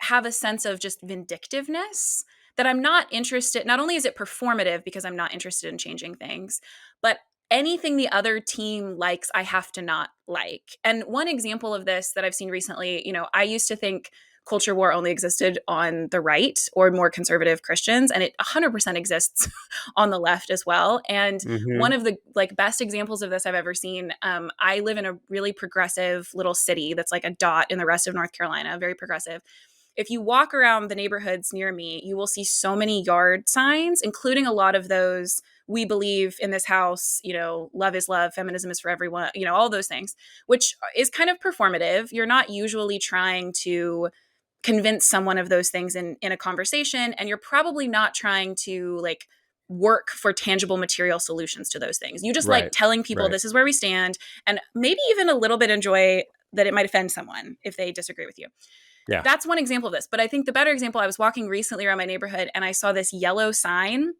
have a sense of just vindictiveness, that I'm not interested. Not only is it performative because I'm not interested in changing things, but anything the other team likes, I have to not like. And one example of this that I've seen recently, I used to think culture war only existed on the right or more conservative Christians, and it 100% exists on the left as well. And one of the best examples of this I've ever seen, I live in a really progressive little city that's like a dot in the rest of North Carolina, very progressive. If you walk around the neighborhoods near me, you will see so many yard signs, including a lot of those, we believe in this house, love is love, feminism is for everyone, all those things, which is kind of performative. You're not usually trying to convince someone of those things in a conversation, and you're probably not trying to work for tangible material solutions to those things. You just like telling people this is where we stand, and maybe even a little bit enjoy that it might offend someone if they disagree with you. Yeah. That's one example of this. But I think the better example, I was walking recently around my neighborhood and I saw this yellow sign,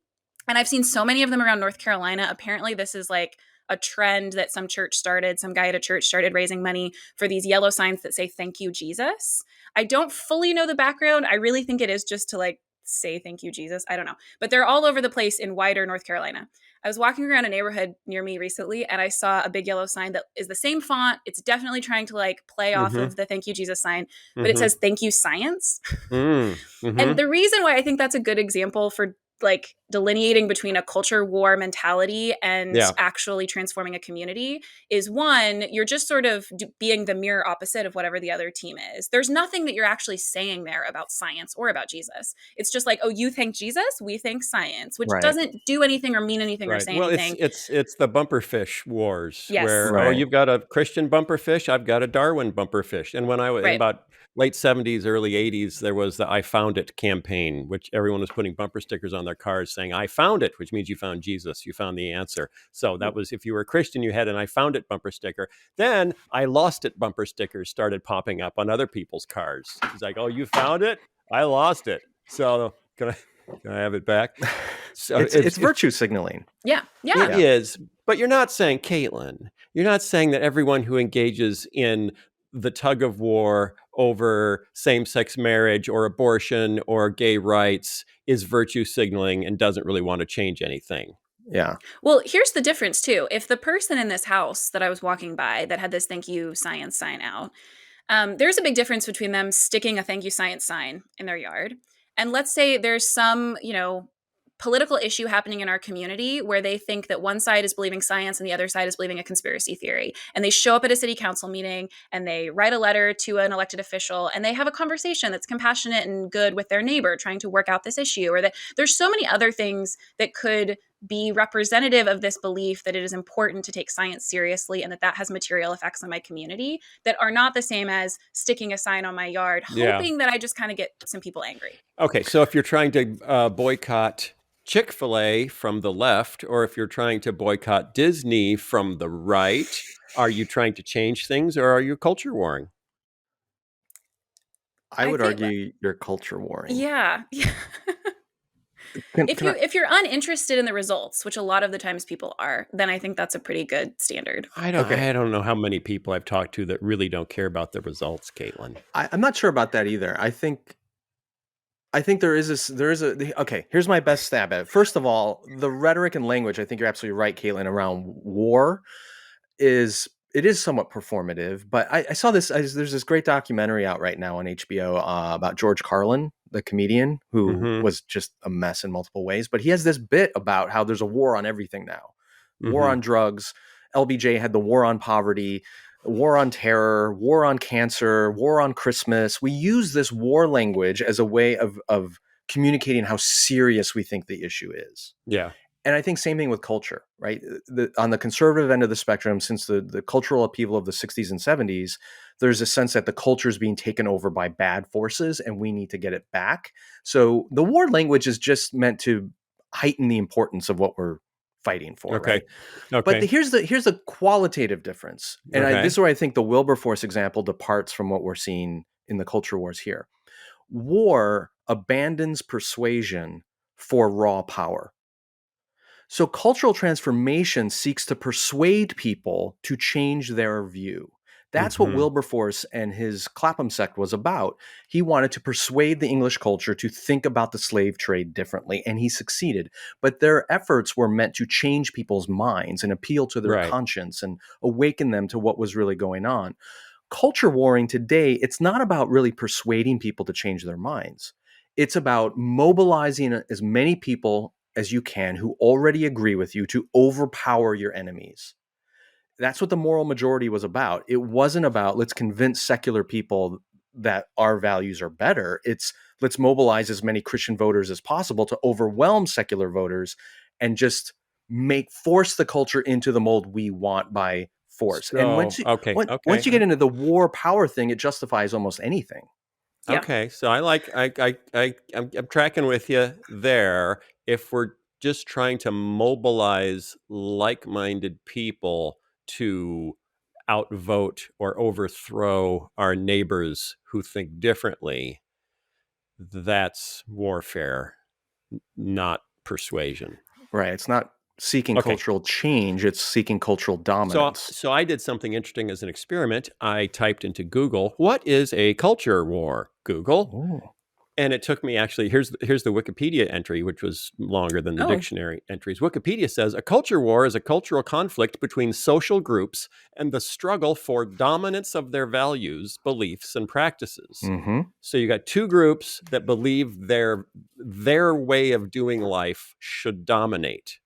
and I've seen so many of them around North Carolina. Apparently this is like a trend that some guy at a church started raising money for these yellow signs that say, "Thank you, Jesus." I don't fully know the background. I really think it is just to say, "Thank you, Jesus." I don't know. But they're all over the place in wider North Carolina. I was walking around a neighborhood near me recently, and I saw a big yellow sign that is the same font. It's definitely trying to play off of the "Thank you, Jesus" sign, but it says, "Thank you, science." And the reason why I think that's a good example for delineating between a culture war mentality and actually transforming a community is, one, you're just sort of being the mirror opposite of whatever the other team is. There's nothing that you're actually saying there about science or about Jesus. It's just oh, you think Jesus, we think science, which doesn't do anything or mean anything or say anything. It's the bumper fish wars, Yes. where you've got a Christian bumper fish, I've got a Darwin bumper fish. And when I was in about late 70s, early 80s, there was the "I Found It" campaign, which everyone was putting bumper stickers on their cars saying, "I found it," which means you found Jesus, you found the answer. So that was, if you were a Christian, you had an "I found it" bumper sticker. Then "I lost it" bumper stickers started popping up on other people's cars. It's like, "Oh, you found it? I lost it. So can I have it back?" So it's virtue signaling. Yeah. It is. But you're not saying, Kaitlyn, you're not saying that everyone who engages in the tug of war over same-sex marriage or abortion or gay rights is virtue signaling and doesn't really want to change anything. Yeah. Well, here's the difference too. If the person in this house that I was walking by that had this "Thank you, science" sign out, there's a big difference between them sticking a "Thank you, science" sign in their yard. And let's say there's some, political issue happening in our community where they think that one side is believing science and the other side is believing a conspiracy theory. And they show up at a city council meeting and they write a letter to an elected official and they have a conversation that's compassionate and good with their neighbor trying to work out this issue. Or that there's so many other things that could be representative of this belief that it is important to take science seriously and that has material effects on my community that are not the same as sticking a sign on my yard, hoping that I just kind of get some people angry. Okay, so if you're trying to boycott Chick-fil-A from the left, or if you're trying to boycott Disney from the right, are you trying to change things or are you culture warring? I would argue you're culture warring. Yeah. If you're uninterested in the results, which a lot of the times people are, then I think that's a pretty good standard. I don't know how many people I've talked to that really don't care about the results, Kaitlyn. I'm not sure about that either. I think okay, here's my best stab at it. First of all, the rhetoric and language, I think you're absolutely right, Kaitlyn, around war is somewhat performative. But I saw this, there's this great documentary out right now on HBO about George Carlin, the comedian, who was just a mess in multiple ways. But he has this bit about how there's a war on everything now. War on drugs. LBJ had the war on poverty, war on terror, war on cancer, war on Christmas. We use this war language as a way of communicating how serious we think the issue is. Yeah. And I think same thing with culture, right? On the conservative end of the spectrum, since the cultural upheaval of the 60s and 70s, there's a sense that the culture is being taken over by bad forces and we need to get it back. So the war language is just meant to heighten the importance of what we're fighting for. Okay. Right? Okay. But here's the qualitative difference. And this is where I think the Wilberforce example departs from what we're seeing in the culture wars here. War abandons persuasion for raw power. So cultural transformation seeks to persuade people to change their view, That's what Wilberforce and his Clapham sect was about. He wanted to persuade the English culture to think about the slave trade differently, and he succeeded. But their efforts were meant to change people's minds and appeal to their Right. conscience and awaken them to what was really going on. Culture warring today, it's not about really persuading people to change their minds. It's about mobilizing as many people as you can who already agree with you to overpower your enemies. That's what the moral majority was about. It wasn't about let's convince secular people that our values are better. It's let's mobilize as many Christian voters as possible to overwhelm secular voters and just force the culture into the mold we want by force. And So, okay. once you get into the war power thing, it justifies almost anything. Yeah. Okay, so I'm tracking with you there. If we're just trying to mobilize like-minded people to outvote or overthrow our neighbors who think differently, that's warfare, not persuasion. Right. It's not seeking Okay. cultural change, it's seeking cultural dominance. So I did something interesting as an experiment. I typed into Google, "What is a culture war?" Google. Ooh. And it took me actually, here's the Wikipedia entry, which was longer than the Oh. dictionary entries. Wikipedia says, a culture war is a cultural conflict between social groups and the struggle for dominance of their values, beliefs, and practices. Mm-hmm. So you got two groups that believe their way of doing life should dominate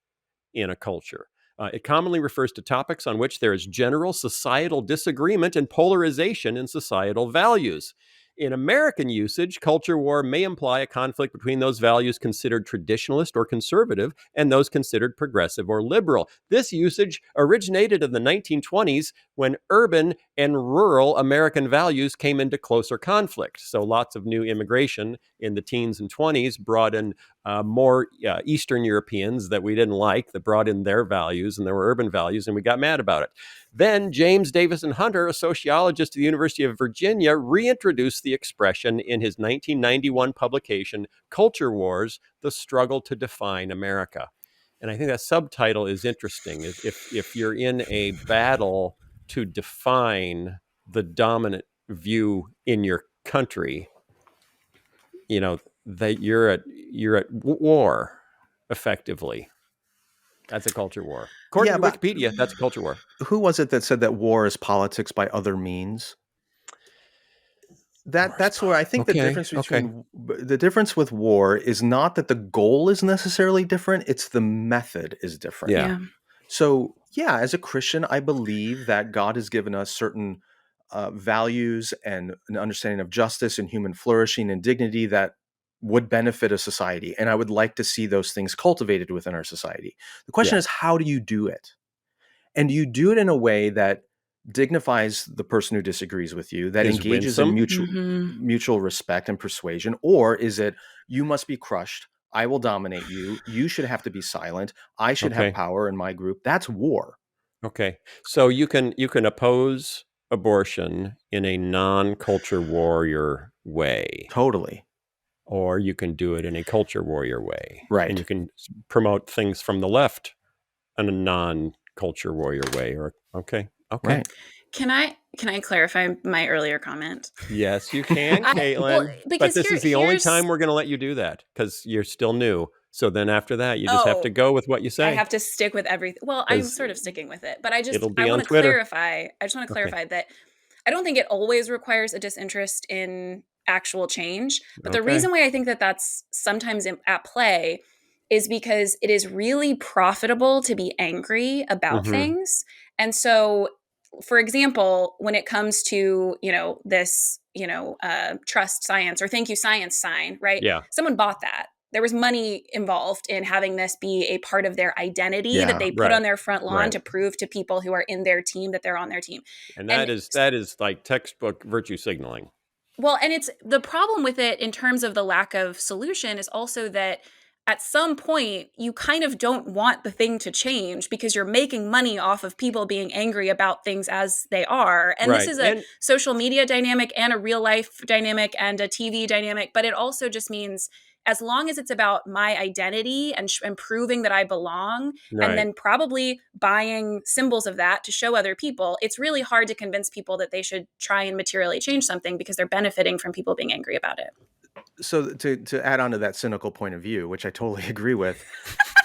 in a culture. It commonly refers to topics on which there is general societal disagreement and polarization in societal values. In American usage, culture war may imply a conflict between those values considered traditionalist or conservative and those considered progressive or liberal. This usage originated in the 1920s when urban and rural American values came into closer conflict. So lots of new immigration in the teens and 20s brought in more Eastern Europeans that we didn't like, that brought in their values, and there were urban values, and we got mad about it. Then James Davison Hunter, a sociologist at the University of Virginia, reintroduced the expression in his 1991 publication, Culture Wars, The Struggle to Define America. And I think that subtitle is interesting. If you're in a battle to define the dominant view in your country, you know, that you're at war, effectively. That's a culture war. According to Wikipedia, that's a culture war. Who was it that said that war is politics by other means? That's where I think the difference between the difference with war is not that the goal is necessarily different, it's the method is different. Yeah. So, yeah, as a Christian, I believe that God has given us certain values and an understanding of justice and human flourishing and dignity that would benefit a society. And I would like to see those things cultivated within our society. The question is, how do you do it? And do you do it in a way that dignifies the person who disagrees with you, that engages in mutual respect and persuasion? Or is it, you must be crushed, I will dominate you, you should have to be silent, I should have power in my group? That's war. Okay. So you can oppose abortion in a non-culture warrior way. Totally. Or you can do it in a culture warrior way. Right. And you can promote things from the left in a non-culture warrior way. Or okay. Right. Can I clarify my earlier comment? Yes, you can, Kaitlyn. But this is the only time we're going to let you do that because you're still new. So then after that, you just have to go with what you say. I have to stick with everything. Well, I'm sort of sticking with it, but I want to clarify. I just want to clarify that I don't think it always requires a disinterest in actual change. But the reason why I think that that's sometimes at play is because it is really profitable to be angry about things. And so, for example, when it comes to, this, trust science or thank you science sign, right? Yeah. Someone bought that. There was money involved in having this be a part of their identity that they put on their front lawn to prove to people who are in their team that they're on their team. And that is like textbook virtue signaling. Well, and it's the problem with it in terms of the lack of solution is also that at some point you kind of don't want the thing to change because you're making money off of people being angry about things as they are. And this is a social media dynamic and a real life dynamic and a TV dynamic, but it also just means as long as it's about my identity and proving that I belong, Right. and then probably buying symbols of that to show other people, it's really hard to convince people that they should try and materially change something because they're benefiting from people being angry about it. So to add on to that cynical point of view, which I totally agree with,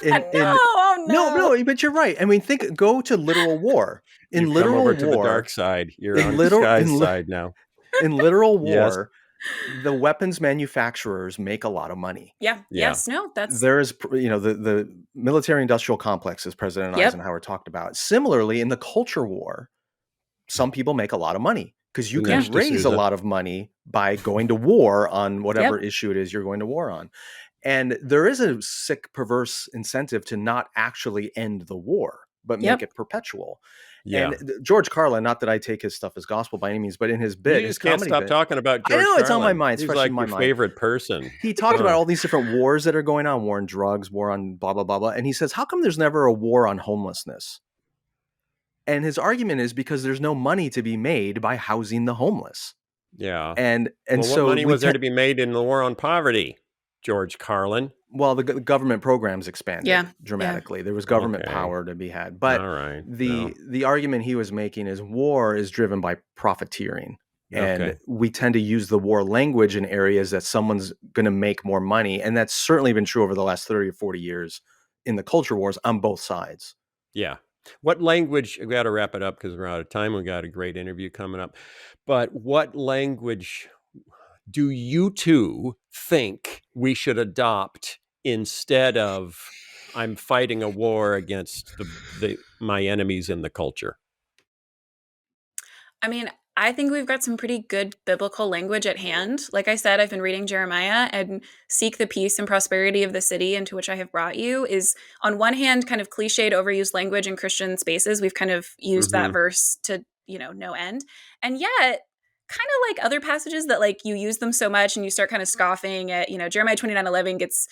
Oh no, but you're right. I mean, go to literal war. In You've literal come over to the war, dark side. You're in on literal- the guy's in li- side now. in literal Yes. war, the weapons manufacturers make a lot of money. Yeah. Yeah. Yes. No. That's There is, the military industrial complex, as President Yep. Eisenhower talked about. Similarly, in the culture war, some people make a lot of money because you And can there's raise a D'Souza. lot of money by going to war on whatever issue it is you're going to war on. And there is a sick, perverse incentive to not actually end the war, but Yep. make it perpetual. Yeah. And George Carlin, not that I take his stuff as gospel by any means, but in his bit, You his just can't comedy stop bit, talking about I George know, it's on my Carlin. mind. It's He's fresh like in my your mind. favorite person. he talked about all these different wars that are going on, war on drugs, war on blah, blah, blah, blah. And he says, how come there's never a war on homelessness? And his argument is because there's no money to be made by housing the homeless. Yeah. And Well, so what money we was there can't- to be made in the war on poverty, George Carlin? Well, the government programs expanded Yeah, dramatically. There was government Okay. power to be had. But All right. the argument he was making is war is driven by profiteering. And Okay. we tend to use the war language in areas that someone's going to make more money. And that's certainly been true over the last 30 or 40 years in the culture wars on both sides. Yeah. What language, we got to wrap it up because we're out of time. We got a great interview coming up. But what language do you two think we should adopt instead of I'm fighting a war against my enemies in the culture? I mean, I think we've got some pretty good biblical language at hand. Like I said, I've been reading Jeremiah, and seek the peace and prosperity of the city into which I have brought you is on one hand kind of cliched, overused language in Christian spaces. We've kind of used that verse to, no end. And yet, kind of like other passages that like you use them so much and you start kind of scoffing at, Jeremiah 29:11 gets,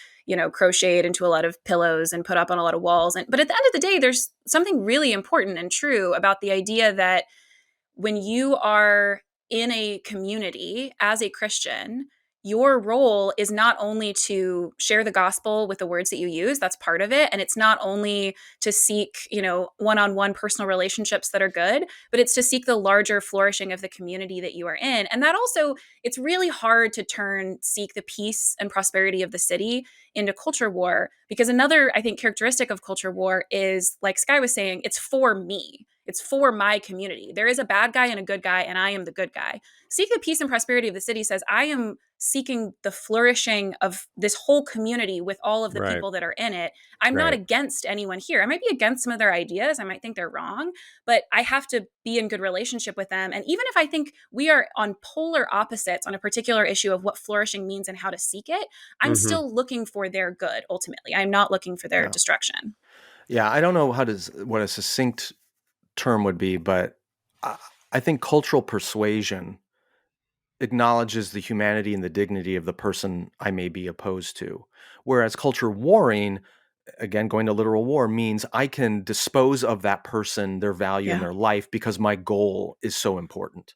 crocheted into a lot of pillows and put up on a lot of walls. But at the end of the day, there's something really important and true about the idea that when you are in a community as a Christian, your role is not only to share the gospel with the words that you use, that's part of it. And it's not only to seek, one-on-one personal relationships that are good, but it's to seek the larger flourishing of the community that you are in. And that also, it's really hard to seek the peace and prosperity of the city into culture war, because another, I think, characteristic of culture war is, like Sky was saying, it's for me. It's for my community. There is a bad guy and a good guy, and I am the good guy. Seek the peace and prosperity of the city says, I am seeking the flourishing of this whole community with all of the Right. people that are in it. I'm not Right. against anyone here. I might be against some of their ideas. I might think they're wrong, but I have to be in good relationship with them. And even if I think we are on polar opposites on a particular issue of what flourishing means and how to seek it, I'm still looking for their good, ultimately. I'm not looking for their destruction. Yeah, I don't know what a succinct term would be, but I think cultural persuasion acknowledges the humanity and the dignity of the person I may be opposed to. Whereas culture warring, again, going to literal war, means I can dispose of that person, their value, and their life because my goal is so important.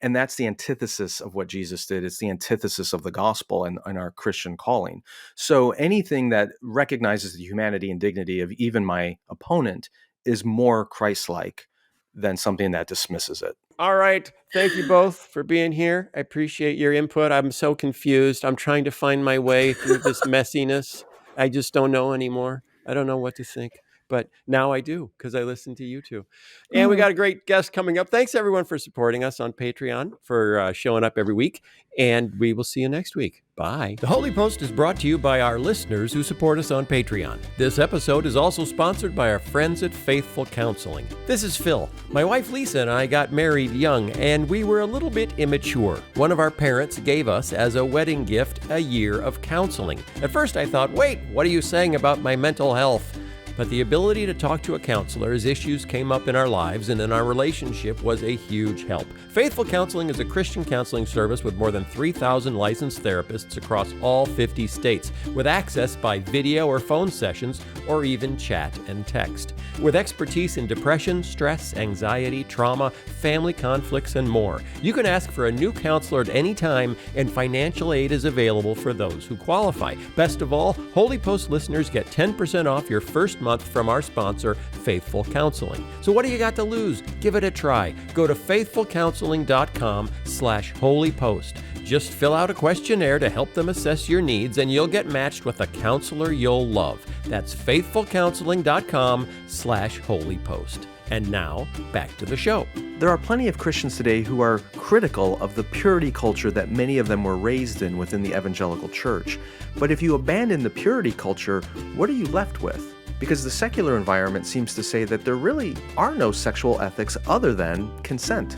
And that's the antithesis of what Jesus did. It's the antithesis of the gospel and our Christian calling. So anything that recognizes the humanity and dignity of even my opponent is more Christ-like than something that dismisses it. All right. Thank you both for being here. I appreciate your input. I'm so confused. I'm trying to find my way through this messiness. I just don't know anymore. I don't know what to think. But now I do, because I listen to you two. And we got a great guest coming up. Thanks, everyone, for supporting us on Patreon, for showing up every week. And we will see you next week. Bye. The Holy Post is brought to you by our listeners who support us on Patreon. This episode is also sponsored by our friends at Faithful Counseling. This is Phil. My wife Lisa and I got married young, and we were a little bit immature. One of our parents gave us as a wedding gift a year of counseling. At first I thought, wait, what are you saying about my mental health? but the ability to talk to a counselor as issues came up in our lives and in our relationship was a huge help. Faithful Counseling is a Christian counseling service with more than 3,000 licensed therapists across all 50 states, with access by video or phone sessions, or even chat and text. With expertise in depression, stress, anxiety, trauma, family conflicts, and more. You can ask for a new counselor at any time, and financial aid is available for those who qualify. Best of all, Holy Post listeners get 10% off your first month from our sponsor, Faithful Counseling. So what do you got to lose? Give it a try. Go to faithfulcounseling.com/holypost. Just fill out a questionnaire to help them assess your needs, and you'll get matched with a counselor you'll love. That's faithfulcounseling.com/holypost. And now, back to the show. There are plenty of Christians today who are critical of the purity culture that many of them were raised in within the evangelical church. But if you abandon the purity culture, what are you left with? Because the secular environment seems to say that there really are no sexual ethics other than consent.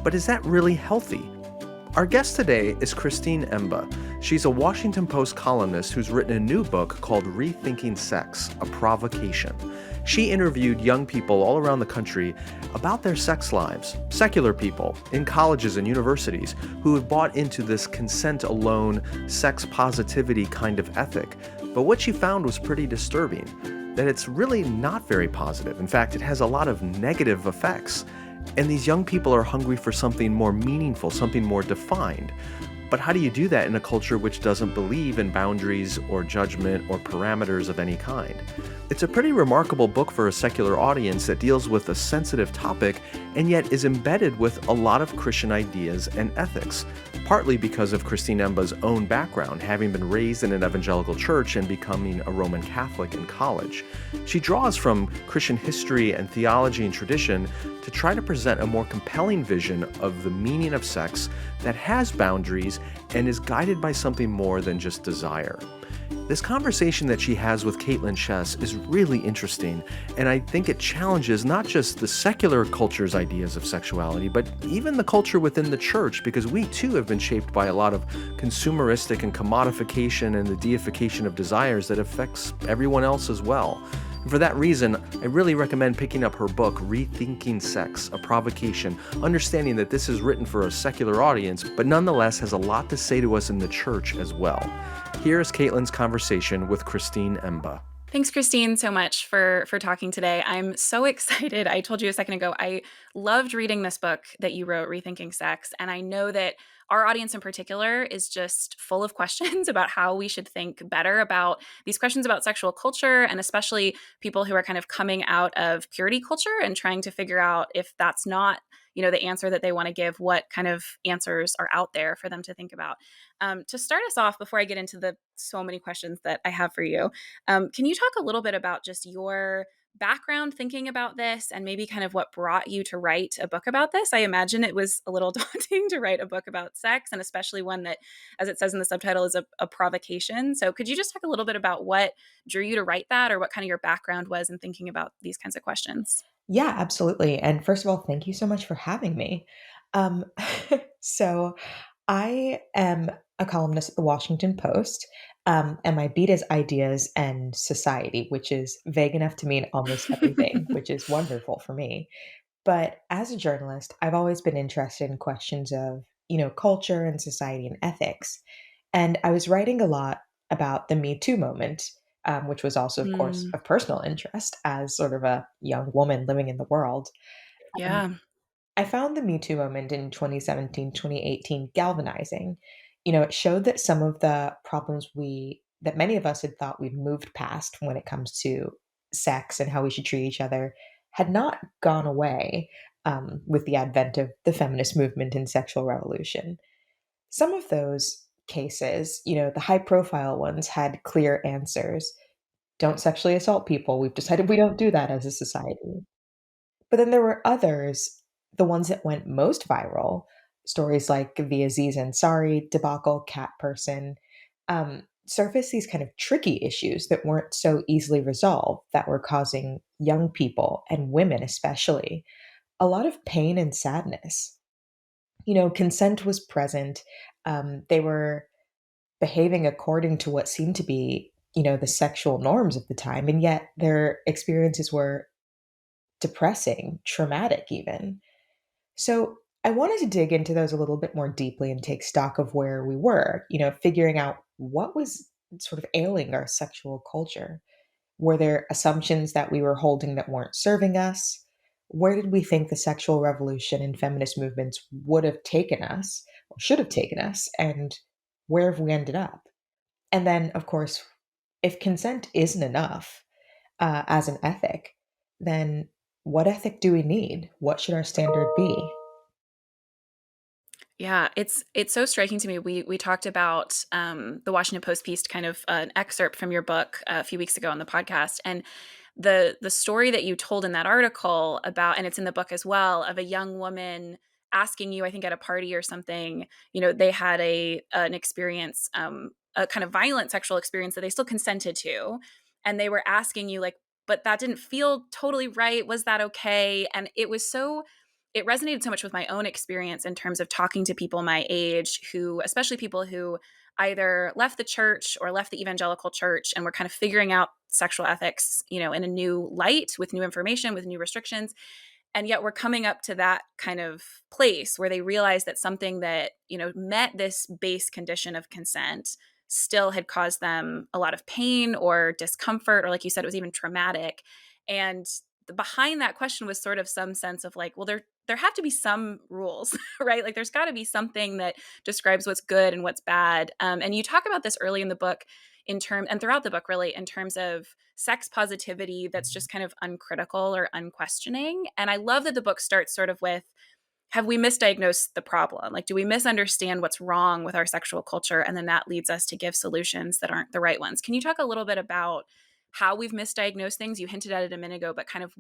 But is that really healthy? Our guest today is Christine Emba. She's a Washington Post columnist who's written a new book called Rethinking Sex, a Provocation. She interviewed young people all around the country about their sex lives, secular people in colleges and universities who have bought into this consent-alone, sex positivity kind of ethic. But what she found was pretty disturbing, that it's really not very positive. In fact, it has a lot of negative effects. And these young people are hungry for something more meaningful, something more defined. But how do you do that in a culture which doesn't believe in boundaries or judgment or parameters of any kind? It's a pretty remarkable book for a secular audience that deals with a sensitive topic and yet is embedded with a lot of Christian ideas and ethics, partly because of Christine Emba's own background, having been raised in an evangelical church and becoming a Roman Catholic in college. She draws from Christian history and theology and tradition to try to present a more compelling vision of the meaning of sex that has boundaries and is guided by something more than just desire. This conversation that she has with Kaitlyn is really interesting, and I think it challenges not just the secular culture's ideas of sexuality, but even the culture within the church, because we too have been shaped by a lot of consumeristic and commodification and the deification of desires that affects everyone else as well. And for that reason, I really recommend picking up her book, Rethinking Sex, a Provocation, understanding that this is written for a secular audience, but nonetheless has a lot to say to us in the church as well. Here's Kaitlyn's conversation with Christine Emba. Thanks, Christine, so much for talking today. I'm so excited. I told you a second ago, I loved reading this book that you wrote, Rethinking Sex, and I know that our audience in particular is just full of questions about how we should think better about these questions about sexual culture, and especially people who are kind of coming out of purity culture and trying to figure out if that's not, the answer that they want to give, what kind of answers are out there for them to think about. To start us off, before I get into the so many questions that I have for you, can you talk a little bit about just your background thinking about this and maybe kind of what brought you to write a book about this? I imagine it was a little daunting to write a book about sex, and especially one that, as it says in the subtitle, is a provocation. So could you just talk a little bit about what drew you to write that, or what kind of your background was in thinking about these kinds of questions? Yeah, absolutely. And first of all, thank you so much for having me. Um, so I am a columnist at the Washington Post, and my beat is ideas and society, which is vague enough to mean almost everything, which is wonderful for me. But as a journalist, I've always been interested in questions of, culture and society and ethics. And I was writing a lot about the Me Too moment, which was also, of course, Mm, of personal interest as sort of a young woman living in the world. Um, yeah. I found the Me Too moment in 2017, 2018 galvanizing. It showed that some of the problems that many of us had thought we'd moved past when it comes to sex and how we should treat each other had not gone away with the advent of the feminist movement and sexual revolution. Some of those cases, the high profile ones, had clear answers. Don't sexually assault people. We've decided we don't do that as a society. But then there were others, the ones that went most viral, stories like the Aziz Ansari debacle, cat person, surface these kind of tricky issues that weren't so easily resolved, that were causing young people, and women especially, a lot of pain and sadness. Consent was present. They were behaving according to what seemed to be the sexual norms of the time, and yet their experiences were depressing, traumatic even. So I wanted to dig into those a little bit more deeply and take stock of where we were, figuring out what was sort of ailing our sexual culture. Were there assumptions that we were holding that weren't serving us? Where did we think the sexual revolution and feminist movements would have taken us or should have taken us? And where have we ended up? And then, of course, if consent isn't enough as an ethic, then what ethic do we need? What should our standard be? Yeah, it's so striking to me. We talked about the Washington Post piece, kind of an excerpt from your book a few weeks ago on the podcast, and the story that you told in that article about, and it's in the book as well, of a young woman asking you, I think at a party or something, they had an experience, a kind of violent sexual experience that they still consented to, and they were asking you like, but that didn't feel totally right. Was that okay? And it resonated so much with my own experience in terms of talking to people my age who, especially people who either left the church or left the evangelical church and were kind of figuring out sexual ethics, in a new light with new information, with new restrictions. And yet we're coming up to that kind of place where they realize that something that, met this base condition of consent still had caused them a lot of pain or discomfort, or like you said, it was even traumatic. And behind that question was sort of some sense of like, well, there have to be some rules, right? Like there's got to be something that describes what's good and what's bad. And you talk about this early in the book and throughout the book really, in terms of sex positivity that's just kind of uncritical or unquestioning. And I love that the book starts sort of with, have we misdiagnosed the problem? Like, do we misunderstand what's wrong with our sexual culture? And then that leads us to give solutions that aren't the right ones. Can you talk a little bit about how we've misdiagnosed things? You hinted at it a minute ago, but kind of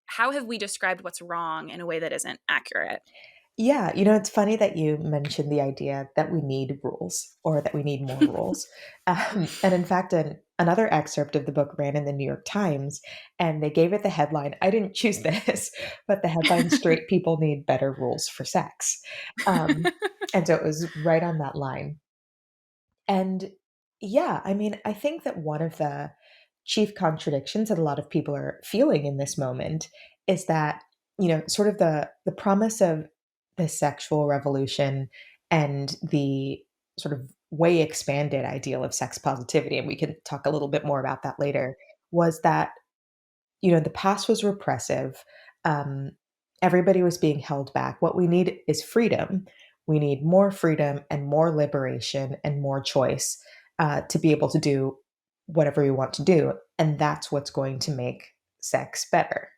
how have we described what's wrong in a way that isn't accurate? Yeah, it's funny that you mentioned the idea that we need rules or that we need more rules. And in fact, another excerpt of the book ran in the New York Times, and they gave it the headline. I didn't choose this, but the headline, Straight People Need Better Rules for Sex. Um, and so it was right on that line. And yeah, I mean, I think that one of the chief contradictions that a lot of people are feeling in this moment is that, sort of the promise of the sexual revolution and the sort of way expanded ideal of sex positivity, and we can talk a little bit more about that later, was that the past was repressive. Um, Everybody was being held back. What we need is freedom. We need more freedom and more liberation and more choice to be able to do whatever we want to do. And that's what's going to make sex better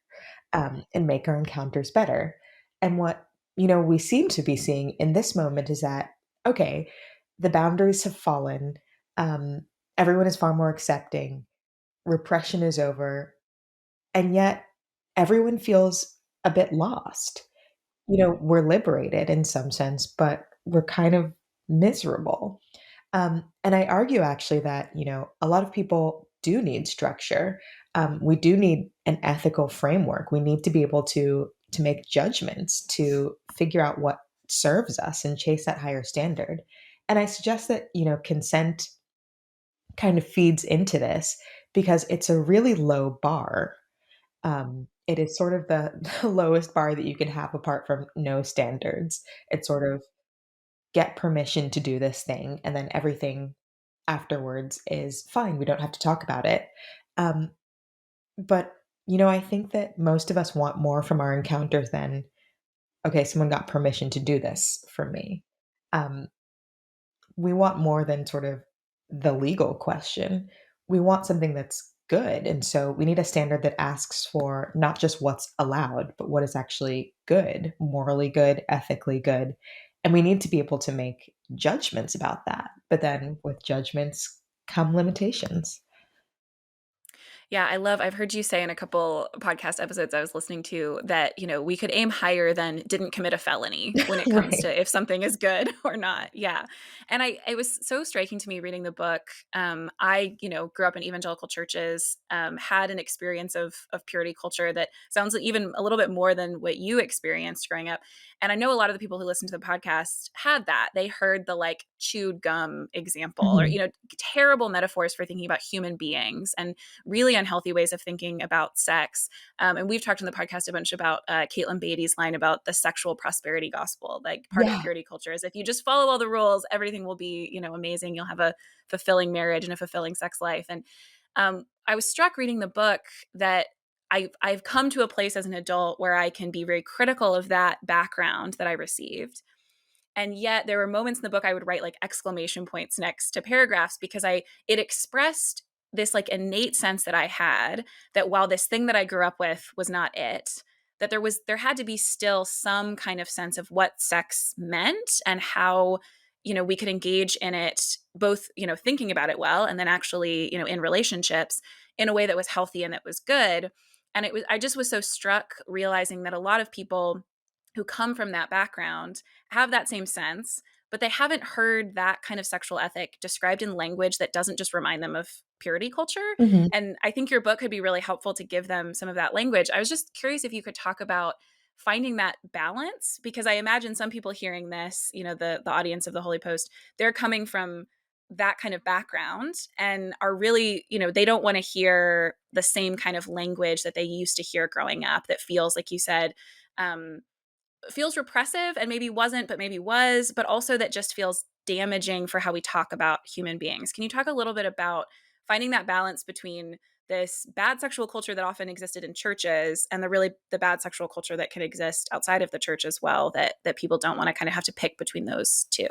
and make our encounters better. And what, we seem to be seeing in this moment is that, okay, the boundaries have fallen. Um, Everyone is far more accepting. Repression is over, and yet everyone feels a bit lost. We're liberated in some sense, but we're kind of miserable. And I argue actually that, a lot of people do need structure. We do need an ethical framework. We need to be able to make judgments, to figure out what serves us and chase that higher standard. And I suggest that, consent kind of feeds into this because it's a really low bar. It is sort of the the lowest bar that you can have apart from no standards. It's sort of get permission to do this thing, and then everything afterwards is fine. We don't have to talk about it. Um, but, I think that most of us want more from our encounters than, okay, someone got permission to do this for me. Um, we want more than sort of the legal question. We want something that's good. And so we need a standard that asks for not just what's allowed, but what is actually good, morally good, ethically good. And we need to be able to make judgments about that. But then with judgments come limitations. Yeah, I've heard you say in a couple podcast episodes I was listening to that, we could aim higher than didn't commit a felony when it comes Right. to if something is good or not. Yeah. And it was so striking to me reading the book. I, grew up in evangelical churches, had an experience of purity culture that sounds like even a little bit more than what you experienced growing up. And I know a lot of the people who listen to the podcast had that. They heard the like chewed gum example or, Mhm. terrible metaphors for thinking about human beings and really unhealthy ways of thinking about sex. And we've talked in the podcast a bunch about Kaitlyn Beatty's line about the sexual prosperity gospel. Like part of Yeah. purity culture is if you just follow all the rules, everything will be, amazing. You'll have a fulfilling marriage and a fulfilling sex life. And I was struck reading the book that I've come to a place as an adult where I can be very critical of that background that I received. And yet there were moments in the book I would write like exclamation points next to paragraphs because it expressed this like innate sense that I had that while this thing that I grew up with was not it, that there had to be still some kind of sense of what sex meant and how, we could engage in it both, thinking about it well and then actually, in relationships in a way that was healthy and that was good. And I just was so struck realizing that a lot of people who come from that background have that same sense, but they haven't heard that kind of sexual ethic described in language that doesn't just remind them of purity culture. Mhm. And I think your book could be really helpful to give them some of that language. I was just curious if you could talk about finding that balance, because I imagine some people hearing this, the audience of the Holy Post, they're coming from that kind of background and are really, they don't want to hear the same kind of language that they used to hear growing up that feels, like you said, um, feels repressive and maybe wasn't, but maybe was, but also that just feels damaging for how we talk about human beings. Can you talk a little bit about finding that balance between this bad sexual culture that often existed in churches and the bad sexual culture that can exist outside of the church as well, that people don't want to kind of have to pick between those two?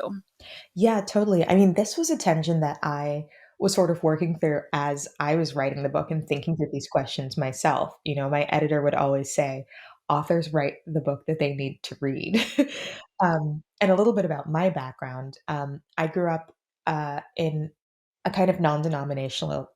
Yeah, totally. I mean, this was a tension that I was sort of working through as I was writing the book and thinking through these questions myself. My editor would always say, authors write the book that they need to read. And a little bit about my background. I grew up in a kind of non-denominational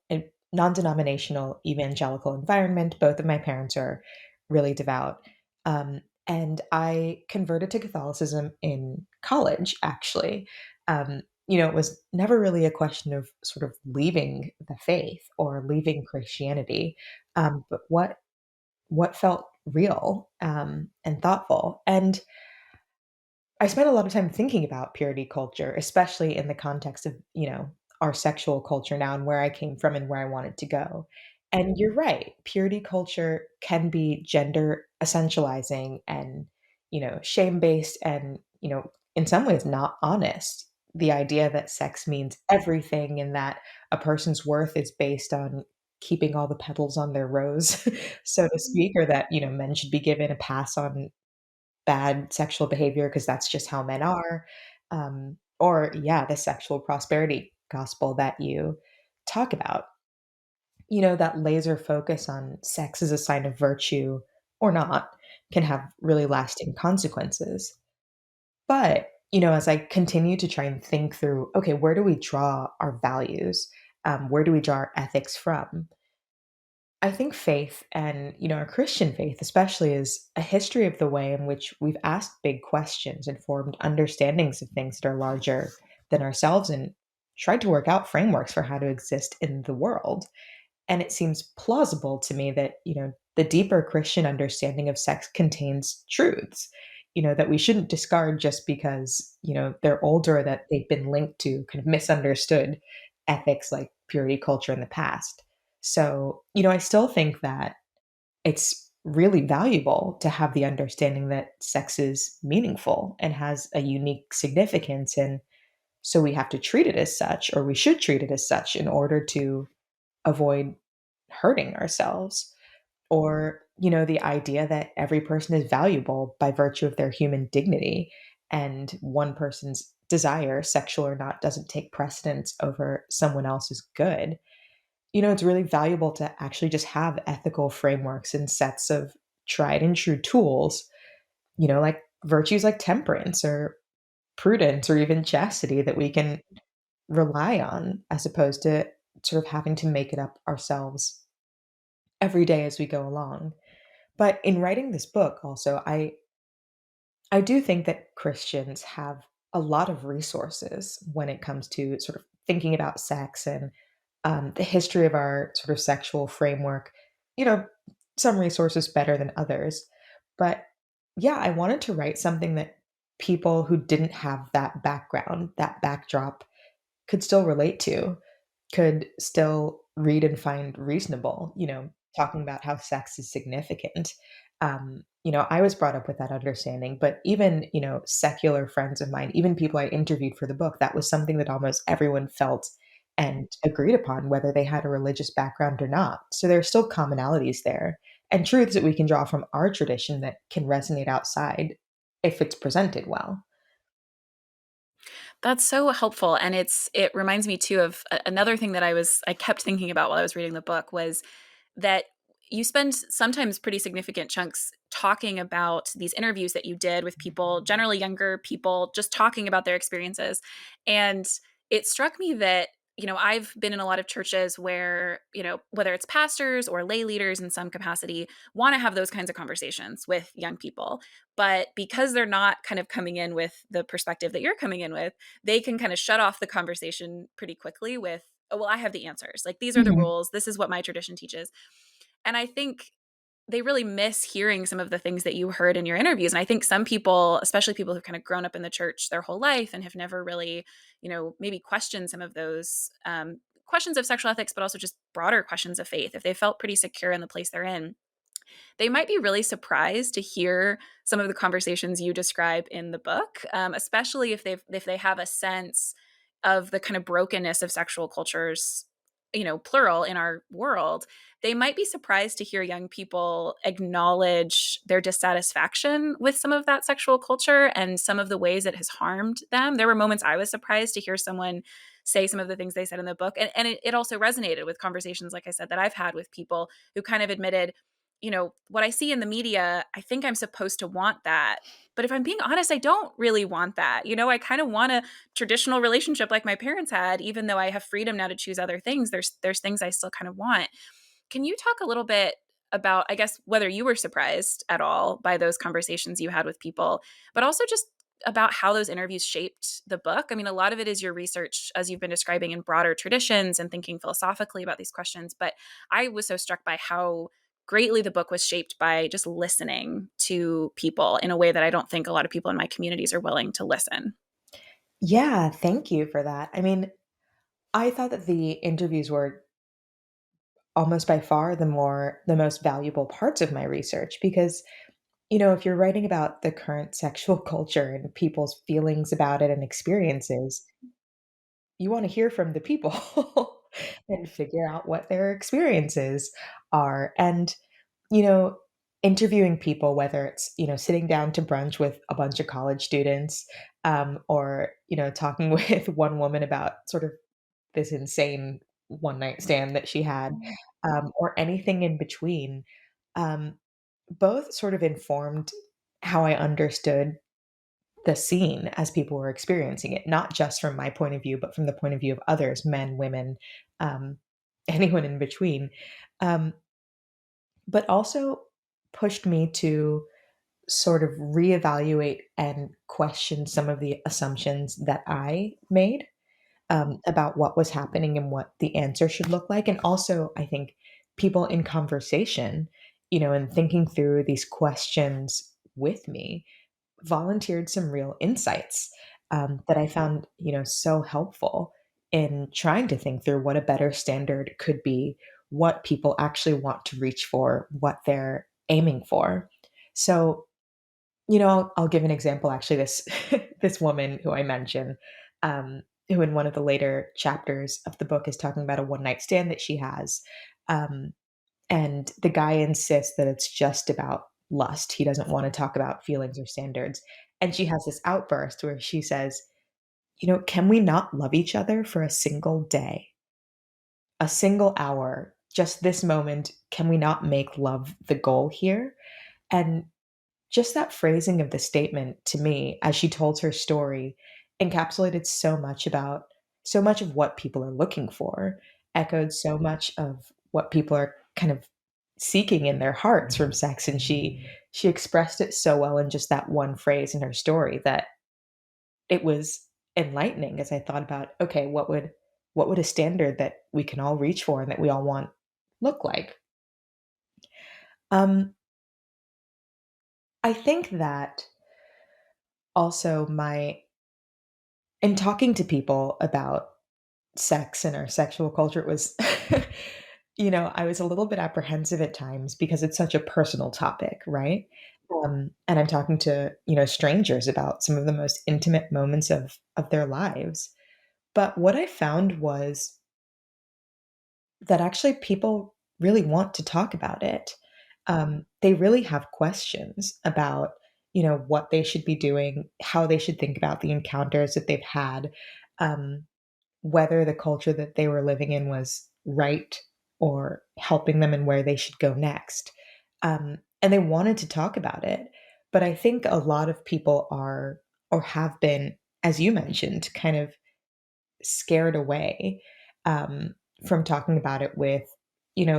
evangelical environment. Both of my parents are really devout. And I converted to Catholicism in college, actually. It was never really a question of sort of leaving the faith or leaving Christianity, but what felt real and thoughtful. And I spent a lot of time thinking about purity culture, especially in the context of, our sexual culture now and where I came from and where I wanted to go. And you're right, purity culture can be gender essentializing and, shame-based and, in some ways not honest. The idea that sex means everything and that a person's worth is based on keeping all the petals on their rose, so to speak, or that, men should be given a pass on bad sexual behavior because that's just how men are. Or, yeah, the sexual prosperity gospel that you talk about. That laser focus on sex as a sign of virtue or not can have really lasting consequences. But, as I continue to try and think through, okay, where do we draw our values? Where do we draw our ethics from? I think faith and, our Christian faith especially is a history of the way in which we've asked big questions and formed understandings of things that are larger than ourselves and tried to work out frameworks for how to exist in the world. And it seems plausible to me that, the deeper Christian understanding of sex contains truths, that we shouldn't discard just because, they're older, that they've been linked to kind of misunderstood ethics like purity culture in the past. So, I still think that it's really valuable to have the understanding that sex is meaningful and has a unique significance. And so we have to treat it as such, or we should treat it as such in order to avoid hurting ourselves. Or, the idea that every person is valuable by virtue of their human dignity and one person's desire, sexual or not, doesn't take precedence over someone else's good. It's really valuable to actually just have ethical frameworks and sets of tried and true tools, like virtues like temperance or prudence or even chastity that we can rely on as opposed to sort of having to make it up ourselves. every day as we go along. But in writing this book also, I do think that Christians have a lot of resources when it comes to sort of thinking about sex and the history of our sort of sexual framework. You know, some resources better than others. But yeah, I wanted to write something that people who didn't have that background, that backdrop, could still relate to, could still read and find reasonable, talking about how sex is significant. I was brought up with that understanding, but even, secular friends of mine, even people I interviewed for the book, that was something that almost everyone felt and agreed upon, whether they had a religious background or not. So there are still commonalities there and truths that we can draw from our tradition that can resonate outside if it's presented well. That's so helpful, and it reminds me too of another thing that I kept thinking about while I was reading the book was that you spend sometimes pretty significant chunks talking about these interviews that you did with people, generally younger people, just talking about their experiences. And it struck me that, I've been in a lot of churches where, whether it's pastors or lay leaders in some capacity, want to have those kinds of conversations with young people. But because they're not kind of coming in with the perspective that you're coming in with, they can kind of shut off the conversation pretty quickly with, oh, well, I have the answers. Like, these are the Mhm. rules. This is what my tradition teaches. And I think they really miss hearing some of the things that you heard in your interviews. And I think some people, especially people who've kind of grown up in the church their whole life and have never really, maybe questioned some of those questions of sexual ethics, but also just broader questions of faith, if they felt pretty secure in the place they're in, they might be really surprised to hear some of the conversations you describe in the book, especially if they have a sense of the kind of brokenness of sexual cultures, plural in our world. They might be surprised to hear young people acknowledge their dissatisfaction with some of that sexual culture and some of the ways it has harmed them. There were moments I was surprised to hear someone say some of the things they said in the book. And it also resonated with conversations, like I said, that I've had with people who kind of admitted, what I see in the media, I think I'm supposed to want that. But if I'm being honest, I don't really want that. I kind of want a traditional relationship like my parents had, even though I have freedom now to choose other things. There's things I still kind of want. Can you talk a little bit about, I guess, whether you were surprised at all by those conversations you had with people, but also just about how those interviews shaped the book? I mean, a lot of it is your research, as you've been describing, in broader traditions and thinking philosophically about these questions. But I was so struck by how greatly the book was shaped by just listening to people in a way that I don't think a lot of people in my communities are willing to listen. Yeah, thank you for that. I mean, I thought that the interviews were almost by far the most valuable parts of my research because, if you're writing about the current sexual culture and people's feelings about it and experiences, you want to hear from the people and figure out what their experiences are. And, you know, interviewing people, whether it's, sitting down to brunch with a bunch of college students, or, talking with one woman about sort of this insane one night stand that she had, or anything in between, um, both sort of informed how I understood the scene as people were experiencing it, not just from my point of view, but from the point of view of others, men, women, um, anyone in between. Um, but also pushed me to sort of reevaluate and question some of the assumptions that I made, about what was happening and what the answer should look like. And also, I think people in conversation, and thinking through these questions with me volunteered some real insights, that I found, so helpful in trying to think through what a better standard could be, what people actually want to reach for, what they're aiming for. So, I'll give an example. Actually, this this woman who I mentioned, who in one of the later chapters of the book is talking about a one night stand that she has, um, and the guy insists that it's just about lust. He doesn't want to talk about feelings or standards. And she has this outburst where she says, can we not love each other for a single day, a single hour, just this moment? Can we not make love the goal here? And just that phrasing of the statement to me as she told her story encapsulated so much of what people are looking for, echoed so much of what people are kind of seeking in their hearts from sex, and she expressed it so well in just that one phrase in her story that it was enlightening as I thought about, okay, what would a standard that we can all reach for and that we all want look like? Um, I think that also my in talking to people about sex and our sexual culture, it was I was a little bit apprehensive at times because it's such a personal topic, right? And I'm talking to, strangers about some of the most intimate moments of their lives. But what I found was that actually people really want to talk about it. They really have questions about, what they should be doing, how they should think about the encounters that they've had, um, whether the culture that they were living in was right or helping them and where they should go next. And they wanted to talk about it. But I think a lot of people are or have been, as you mentioned, kind of scared away um, from talking about it with,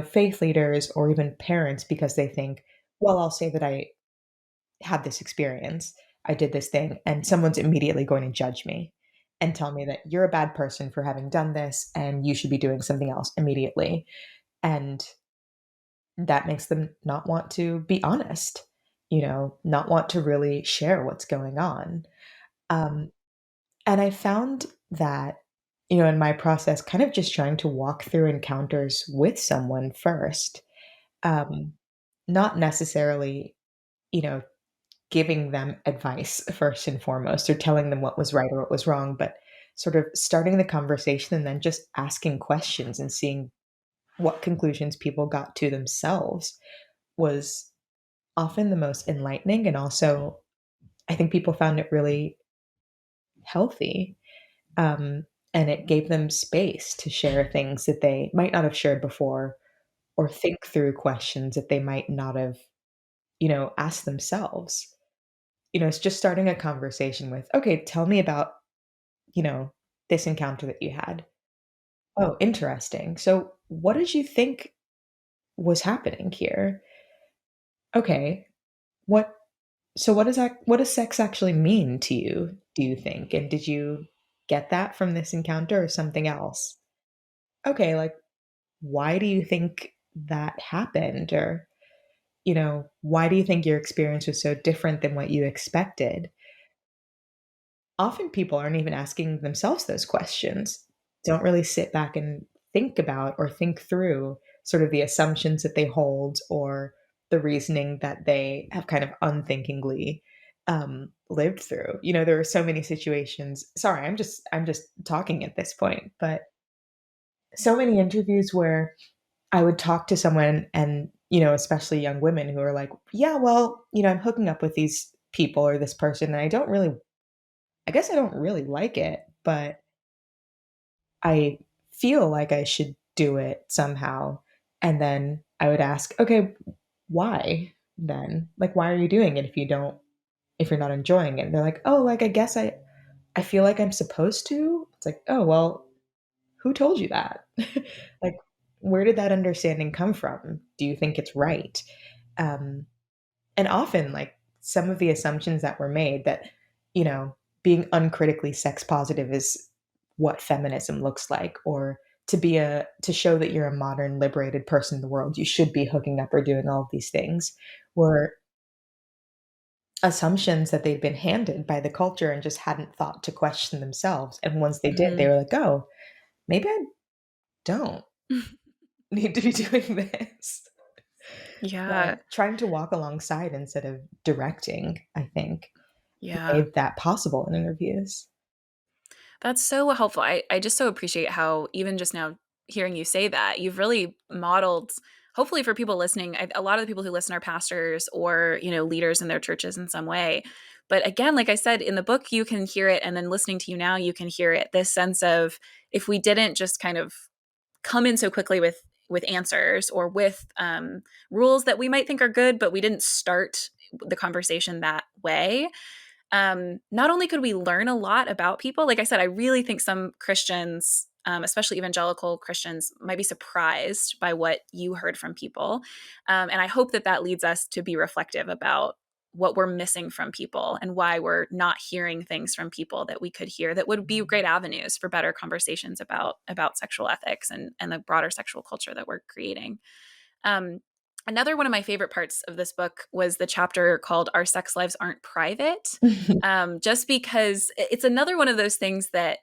faith leaders or even parents because they think, well, I'll say that I had this experience, I did this thing, and someone's immediately going to judge me and tell me that you're a bad person for having done this and you should be doing something else immediately. And that makes them not want to be honest, not want to really share what's going on. Um, and I found that, in my process, kind of just trying to walk through encounters with someone first, um, not necessarily, you know, giving them advice first and foremost or telling them what was right or what was wrong, but sort of starting the conversation and then just asking questions and seeing what conclusions people got to themselves was often the most enlightening. And also, I think people found it really healthy. Um, and it gave them space to share things that they might not have shared before or think through questions that they might not have, asked themselves. It's just starting a conversation with, okay, tell me about, you know, this encounter that you had. Oh, interesting. So what did you think was happening here? Okay. What what does sex actually mean to you, do you think? And did you get that from this encounter or something else? Okay, like why do you think that happened? Or, why do you think your experience was so different than what you expected? Often people aren't even asking themselves those questions, don't really sit back and think about or think through sort of the assumptions that they hold or the reasoning that they have kind of unthinkingly lived through. There are so many situations. Sorry, I'm just talking at this point, but so many interviews where I would talk to someone and, especially young women who are like, yeah, well, I'm hooking up with these people or this person and I guess I don't really like it, but I feel like I should do it somehow. And then I would ask, okay, why then? Like, why are you doing it if you're not enjoying it? And they're like, oh, like, I feel like I'm supposed to. It's like, oh, well, who told you that? Like, where did that understanding come from? Do you think it's right? Um, and often, like, some of the assumptions that were made that, you know, being uncritically sex positive is what feminism looks like, or to show that you're a modern liberated person in the world, you should be hooking up or doing all of these things, were assumptions that they'd been handed by the culture and just hadn't thought to question themselves. And once they did, they Mhm. were like, oh, maybe I don't need to be doing this. Yeah. But trying to walk alongside instead of directing, I think, Yeah. made that possible in interviews. That's so helpful. I just so appreciate how even just now hearing you say that, you've really modeled, hopefully for people listening, a lot of the people who listen are pastors or, leaders in their churches in some way. But again, like I said, in the book, you can hear it. And then listening to you now, you can hear it. This sense of if we didn't just kind of come in so quickly with answers or with rules that we might think are good, but we didn't start the conversation that way, not only could we learn a lot about people, like I said, I really think some Christians especially evangelical Christians, might be surprised by what you heard from people. And I hope that that leads us to be reflective about what we're missing from people and why we're not hearing things from people that we could hear that would be great avenues for better conversations about sexual ethics and the broader sexual culture that we're creating. Um, Another one of my favorite parts of this book was the chapter called Our Sex Lives Aren't Private, just because it's another one of those things that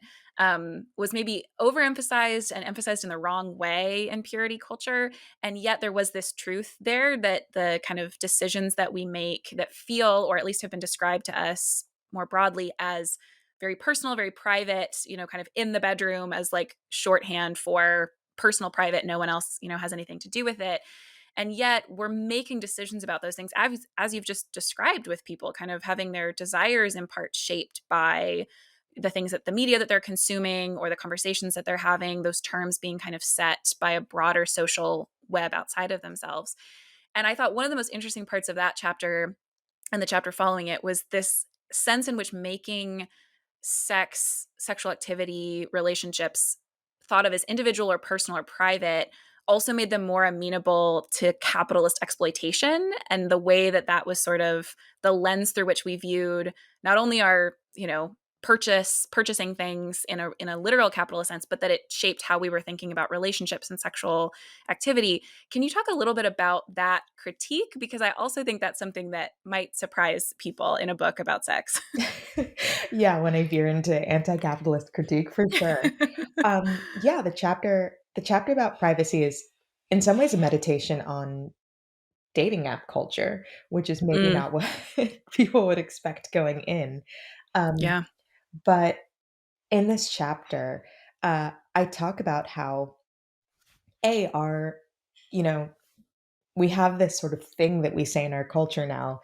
was maybe overemphasized and emphasized in the wrong way in purity culture. And yet there was this truth there that the kind of decisions that we make that feel, or at least have been described to us more broadly as very personal, very private, kind of in the bedroom as like shorthand for personal, private, no one else, has anything to do with it. And yet we're making decisions about those things as you've just described, with people kind of having their desires in part shaped by the things that the media that they're consuming or the conversations that they're having, those terms being kind of set by a broader social web outside of themselves. And I thought one of the most interesting parts of that chapter and the chapter following it was this sense in which making sexual activity, relationships thought of as individual or personal or private also made them more amenable to capitalist exploitation, and the way that that was sort of the lens through which we viewed not only our, purchasing things in a literal capitalist sense, but that it shaped how we were thinking about relationships and sexual activity. Can you talk a little bit about that critique? Because I also think that's something that might surprise people in a book about sex. Yeah, when I veer into anti-capitalist critique, for sure. Yeah, the chapter about privacy is in some ways a meditation on dating app culture, which is maybe Mm, not what people would expect going in. Um, yeah. but in this chapter, I talk about how our, you know, we have this sort of thing that we say in our culture now,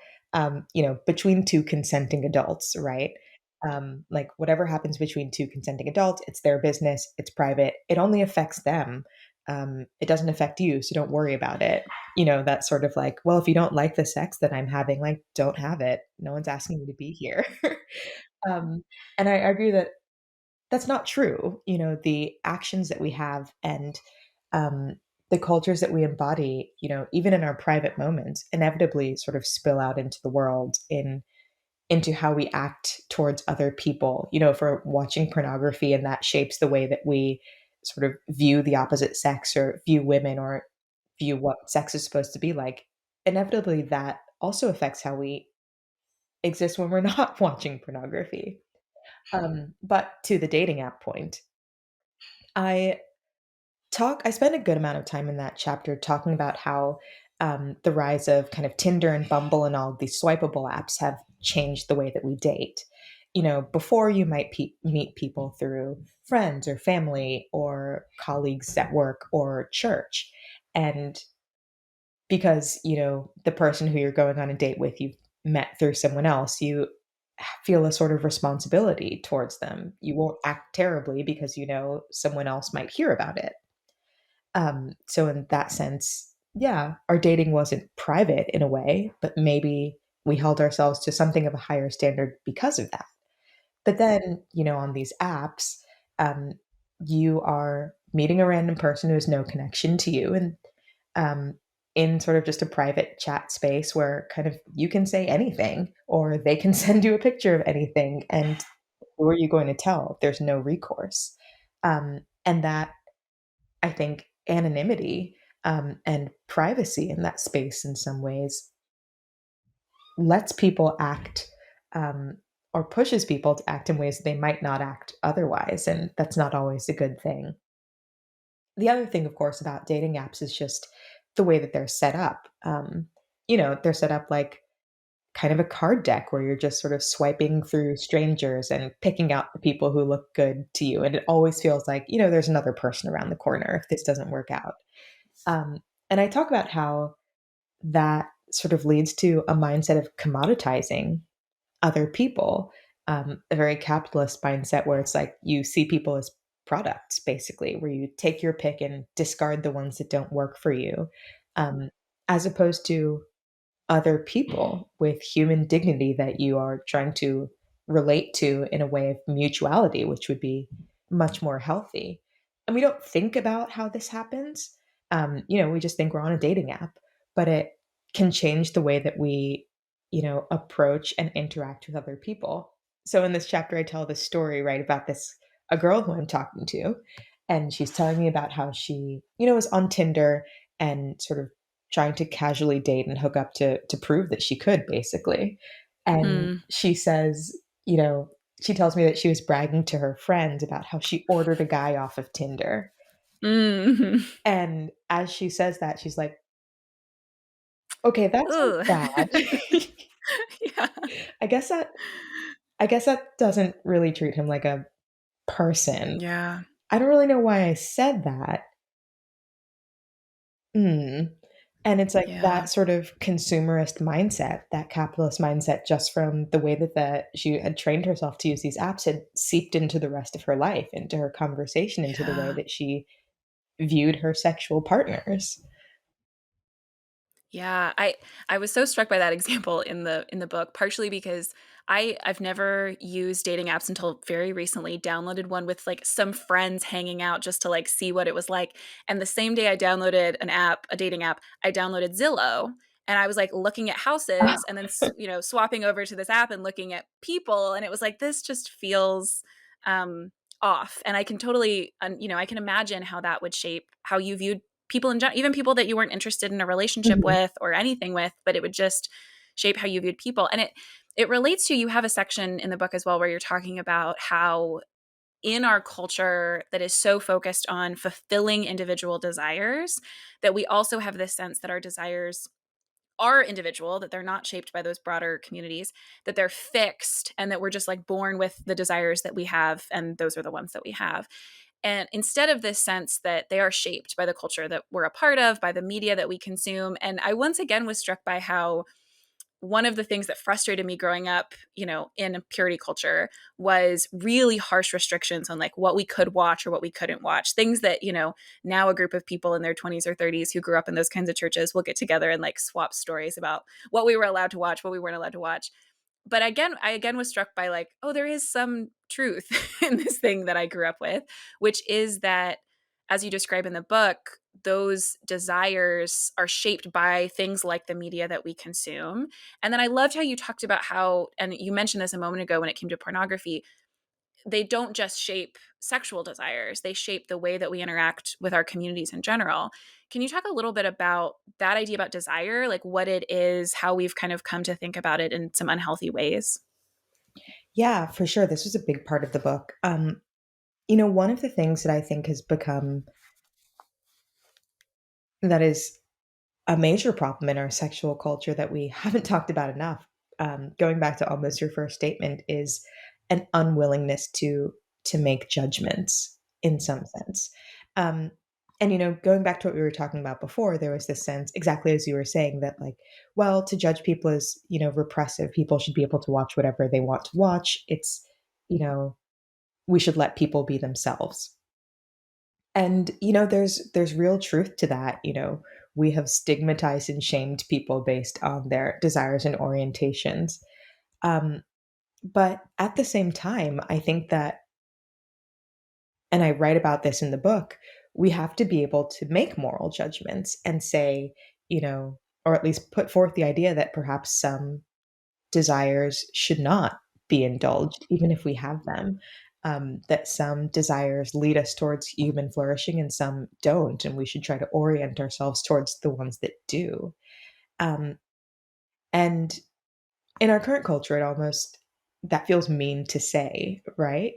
between two consenting adults, right? Like whatever happens between two consenting adults, it's their business, it's private, it only affects them. It doesn't affect you, so don't worry about it. That sort of like, well, if you don't like the sex that I'm having, like, don't have it. No one's asking you to be here. um, and I argue that that's not true. The actions that we have and um, the cultures that we embody, even in our private moments, inevitably sort of spill out into the world into how we act towards other people. If we're watching pornography and that shapes the way that we sort of view the opposite sex or view women or view what sex is supposed to be like, inevitably that also affects how we exist when we're not watching pornography. But to the dating app point, I I spent a good amount of time in that chapter talking about how the rise of kind of Tinder and Bumble and all of these swipeable apps have changed the way that we date. Before you might meet people through friends or family or colleagues at work or church. And because, the person who you're going on a date with, you've met through someone else, you feel a sort of responsibility towards them. You won't act terribly because someone else might hear about it. So in that sense, yeah, our dating wasn't private in a way, but maybe we held ourselves to something of a higher standard because of that. But then, on these apps, um, you are meeting a random person who has no connection to you, and um, in sort of just a private chat space where kind of you can say anything, or they can send you a picture of anything, and who are you going to tell? There's no recourse, and that, I think, anonymity and privacy in that space in some ways lets people act, um, or pushes people to act in ways that they might not act otherwise. And that's not always a good thing. The other thing, of course, about dating apps is just the way that they're set up. They're set up like kind of a card deck where you're just sort of swiping through strangers and picking out the people who look good to you. And it always feels like, there's another person around the corner if this doesn't work out. And I talk about how that sort of leads to a mindset of commoditizing other people, a very capitalist mindset where it's like you see people as products, basically, where you take your pick and discard the ones that don't work for you, um, as opposed to other people with human dignity that you are trying to relate to in a way of mutuality, which would be much more healthy. and we don't think about how this happens. We just think we're on a dating app, but it can change the way that we, approach and interact with other people. So in this chapter, I tell this story, right, about this a girl who I'm talking to, and she's telling me about how she, was on Tinder and sort of trying to casually date and hook up to prove that she could, basically. And Mm. she says, she tells me that she was bragging to her friends about how she ordered a guy off of Tinder. Mhm. And as she says that, she's like, "Okay, that sounds Ooh. bad." Yeah. I guess that I guess that doesn't really treat him like a person. Yeah. I don't really know why I said that. Hmm. And it's like Yeah. that sort of consumerist mindset, that capitalist mindset, just from the way that she had trained herself to use these apps, had seeped into the rest of her life, into her conversation, into the way Yeah. that she viewed her sexual partners. Yeah, I was so struck by that example in the book, partially because I've never used dating apps until very recently. Downloaded one with like some friends hanging out just to like see what it was like. And the same day I downloaded a dating app, I downloaded Zillow, and I was like looking at houses and then swapping over to this app and looking at people, and it was like this just feels um off. And I can totally I can imagine how that would shape how you viewed people in general, even people that you weren't interested in a relationship Mhm. with or anything with, but it would just shape how you viewed people. And it relates to, you have a section in the book as well where you're talking about how in our culture that is so focused on fulfilling individual desires, that we also have this sense that our desires are individual, that they're not shaped by those broader communities, that they're fixed, and that we're just like born with the desires that we have, and those are the ones that we have. And instead of this sense that they are shaped by the culture that we're a part of, by the media that we consume. And I once again was struck by how one of the things that frustrated me growing up, in a purity culture, was really harsh restrictions on like what we could watch or what we couldn't watch. Things that, now a group of people in their 20s or 30s who grew up in those kinds of churches will get together and like swap stories about what we were allowed to watch, what we weren't allowed to watch. But again, I again was struck by like, oh, there is some truth in this thing that I grew up with, which is that, as you describe in the book, those desires are shaped by things like the media that we consume. And then I loved how you talked about how, and you mentioned this a moment ago when it came to pornography, they don't just shape sexual desires, they shape the way that we interact with our communities in general. Can you talk a little bit about that idea about desire, like what it is, how we've kind of come to think about it in some unhealthy ways? Yeah, for sure. This was a big part of the book. One of the things that I think has become that is a major problem in our sexual culture that we haven't talked about enough, going back to almost your first statement, is an unwillingness to make judgments in some sense. Um, and going back to what we were talking about before, there was this sense, exactly as you were saying, that like, well, to judge people is repressive. People should be able to watch whatever they want to watch. It's you know we should let people be themselves. And there's real truth to that. We have stigmatized and shamed people based on their desires and orientations. Um, but at the same time, I think that, and I write about this in the book, we have to be able to make moral judgments and say, or at least put forth the idea that perhaps some desires should not be indulged, even if we have them. That some desires lead us towards human flourishing and some don't, and we should try to orient ourselves towards the ones that do. Um, and in our current culture, it almost that feels mean to say, right?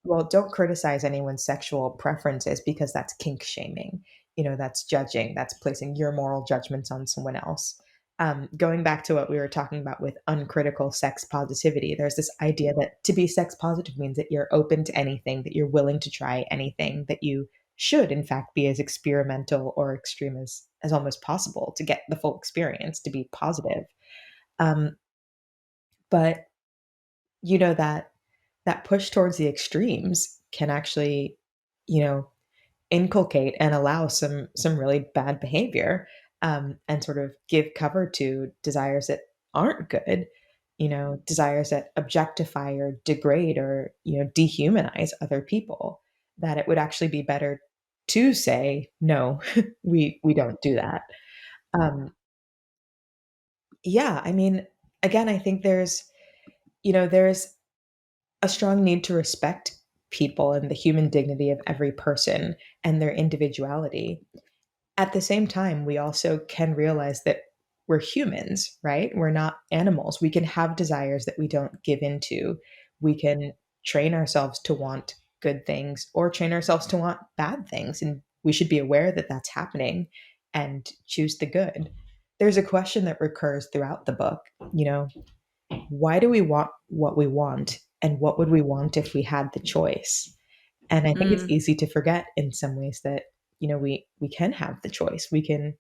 Well, don't criticize anyone's sexual preferences because that's kink shaming. That's judging, that's placing your moral judgments on someone else. Going back to what we were talking about with uncritical sex positivity, there's this idea that to be sex positive means that you're open to anything, that you're willing to try anything, that you should, in fact, be as experimental or extreme as almost possible to get the full experience, to be positive. Um, but that push towards the extremes can actually, you know, inculcate and allow some really bad behavior, and sort of give cover to desires that aren't good, desires that objectify or degrade or dehumanize other people. that it would actually be better to say, no, we don't do that. Um, yeah, I mean, again, I think there's a strong need to respect people and the human dignity of every person and their individuality. At the same time, we also can realize that we're humans, right? We're not animals. We can have desires that we don't give into. We can train ourselves to want good things or train ourselves to want bad things. And we should be aware that that's happening and choose the good. There's a question that recurs throughout the book, you know, why do we want what we want? And what would we want if we had the choice? And I think it's Mm. easy to forget in some ways that, we can have the choice. We can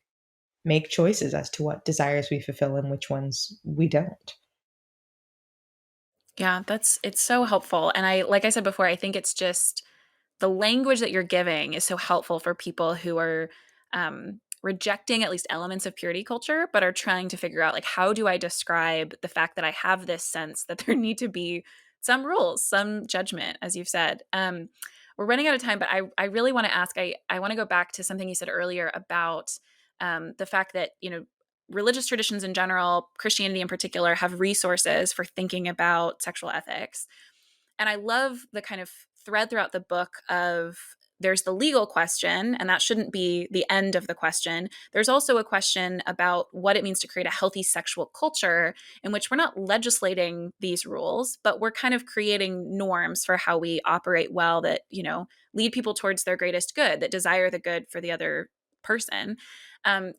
make choices as to what desires we fulfill and which ones we don't. Yeah, it's so helpful. And like I said before, I think it's just the language that you're giving is so helpful for people who are rejecting at least elements of purity culture, but are trying to figure out, like, how do I describe the fact that I have this sense that there need to be some rules, some judgment, as you've said. We're running out of time, but I really want to ask, I want to go back to something you said earlier about the fact that, religious traditions in general, Christianity in particular, have resources for thinking about sexual ethics. And I love the kind of thread throughout the book of there's the legal question, and that shouldn't be the end of the question. There's also a question about what it means to create a healthy sexual culture in which we're not legislating these rules, but we're kind of creating norms for how we operate well that, lead people towards their greatest good, that desire the good for the other person.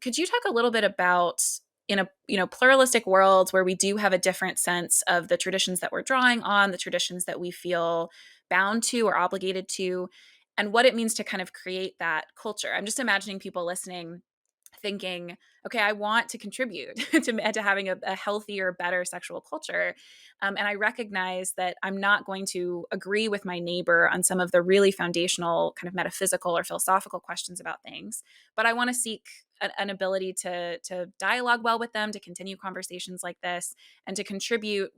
Could you talk a little bit about in a pluralistic world where we do have a different sense of the traditions that we're drawing on, the traditions that we feel bound to or obligated to, and what it means to kind of create that culture? I'm just imagining people listening thinking, okay, I want to contribute to having a healthier, better sexual culture. And I recognize that I'm not going to agree with my neighbor on some of the really foundational kind of metaphysical or philosophical questions about things, but I want to seek an ability to dialogue well with them, to continue conversations like this, and to contribute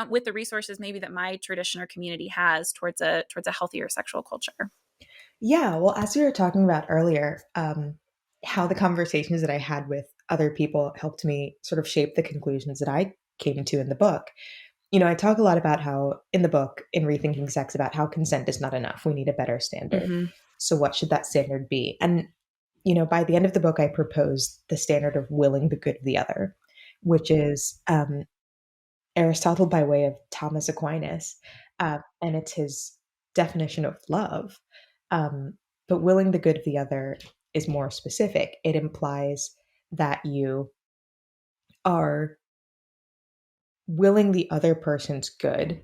with the resources maybe that my tradition or community has towards a healthier sexual culture. Yeah, well, as we were talking about earlier, how the conversations that I had with other people helped me sort of shape the conclusions that I came to in the book. I talk a lot about how in the book, in Rethinking Sex, about how consent is not enough. We need a better standard. Mm-hmm. So, what should that standard be? And, by the end of the book, I proposed the standard of willing the good of the other, which is Aristotle by way of Thomas Aquinas, and it's his definition of love. But willing the good of the other is more specific. It implies that you are willing the other person's good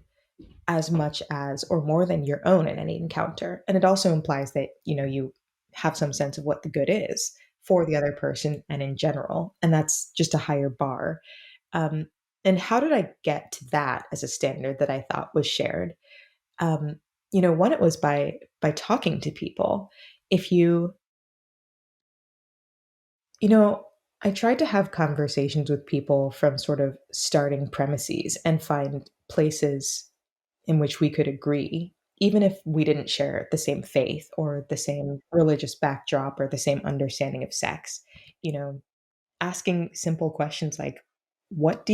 as much as or more than your own in any encounter. And it also implies that, you have some sense of what the good is for the other person and in general. And that's just a higher bar. Um, and how did I get to that as a standard that I thought was shared? One, it was by talking to people. If you know, I tried to have conversations with people from sort of starting premises and find places in which we could agree, even if we didn't share the same faith or the same religious backdrop or the same understanding of sex. You know, asking simple questions like, what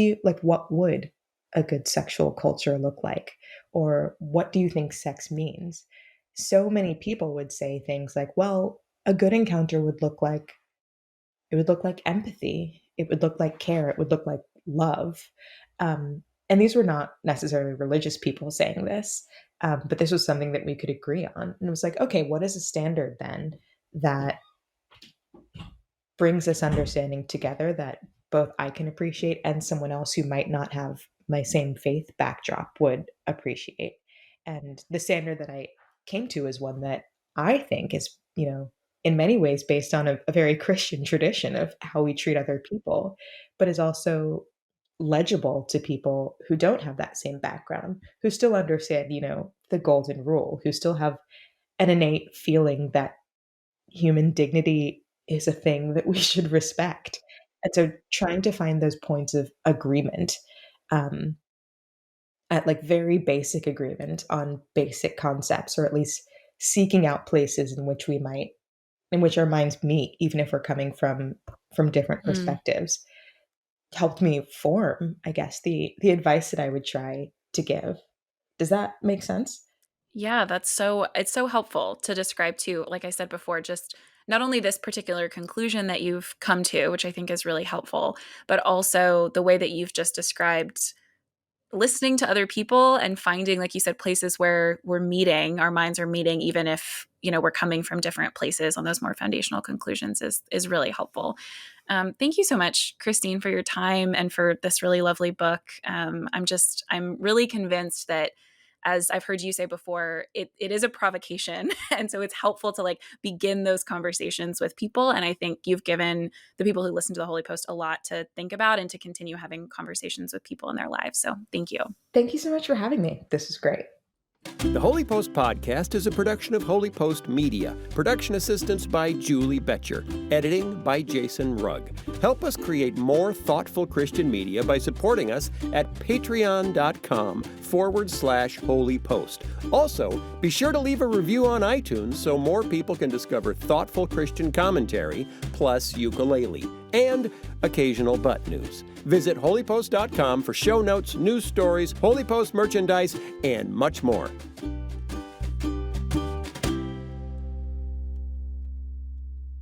would a good sexual culture look like? Or what do you think sex means? So many people would say things like, well, a good encounter would look like empathy. It would look like care. It would look like love. And these were not necessarily religious people saying this, but this was something that we could agree on. And it was like, okay, what is a standard then that brings this understanding together that both I can appreciate and someone else who might not have my same faith backdrop would appreciate? And the standard that I came to is one that I think is, in many ways based on a very Christian tradition of how we treat other people, but is also legible to people who don't have that same background, who still understand, the golden rule, who still have an innate feeling that human dignity is a thing that we should respect. And so trying to find those points of agreement, um, at like very basic agreement on basic concepts, or at least seeking out places in which our minds meet, even if we're coming from different Mm. perspectives, helped me form, I guess, the advice that I would try to give. Does that make sense? Yeah, it's so helpful to describe too, like I said before, just not only this particular conclusion that you've come to, which I think is really helpful, but also the way that you've just described listening to other people and finding, like you said, places where we're meeting, our minds are meeting, even if, we're coming from different places on those more foundational conclusions is really helpful. Thank you so much, Christine, for your time and for this really lovely book. I'm really convinced that, as I've heard you say before, it is a provocation. And so it's helpful to like begin those conversations with people. And I think you've given the people who listen to the Holy Post a lot to think about and to continue having conversations with people in their lives. So thank you. Thank you so much for having me. This is great. The Holy Post Podcast is a production of Holy Post Media. Production assistance by Julie Betcher. Editing by Jason Rugg. Help us create more thoughtful Christian media by supporting us at patreon.com/Holy Post. Also, be sure to leave a review on iTunes so more people can discover thoughtful Christian commentary, plus ukulele, and occasional butt news. Visit holypost.com for show notes, news stories, Holy Post merchandise, and much more.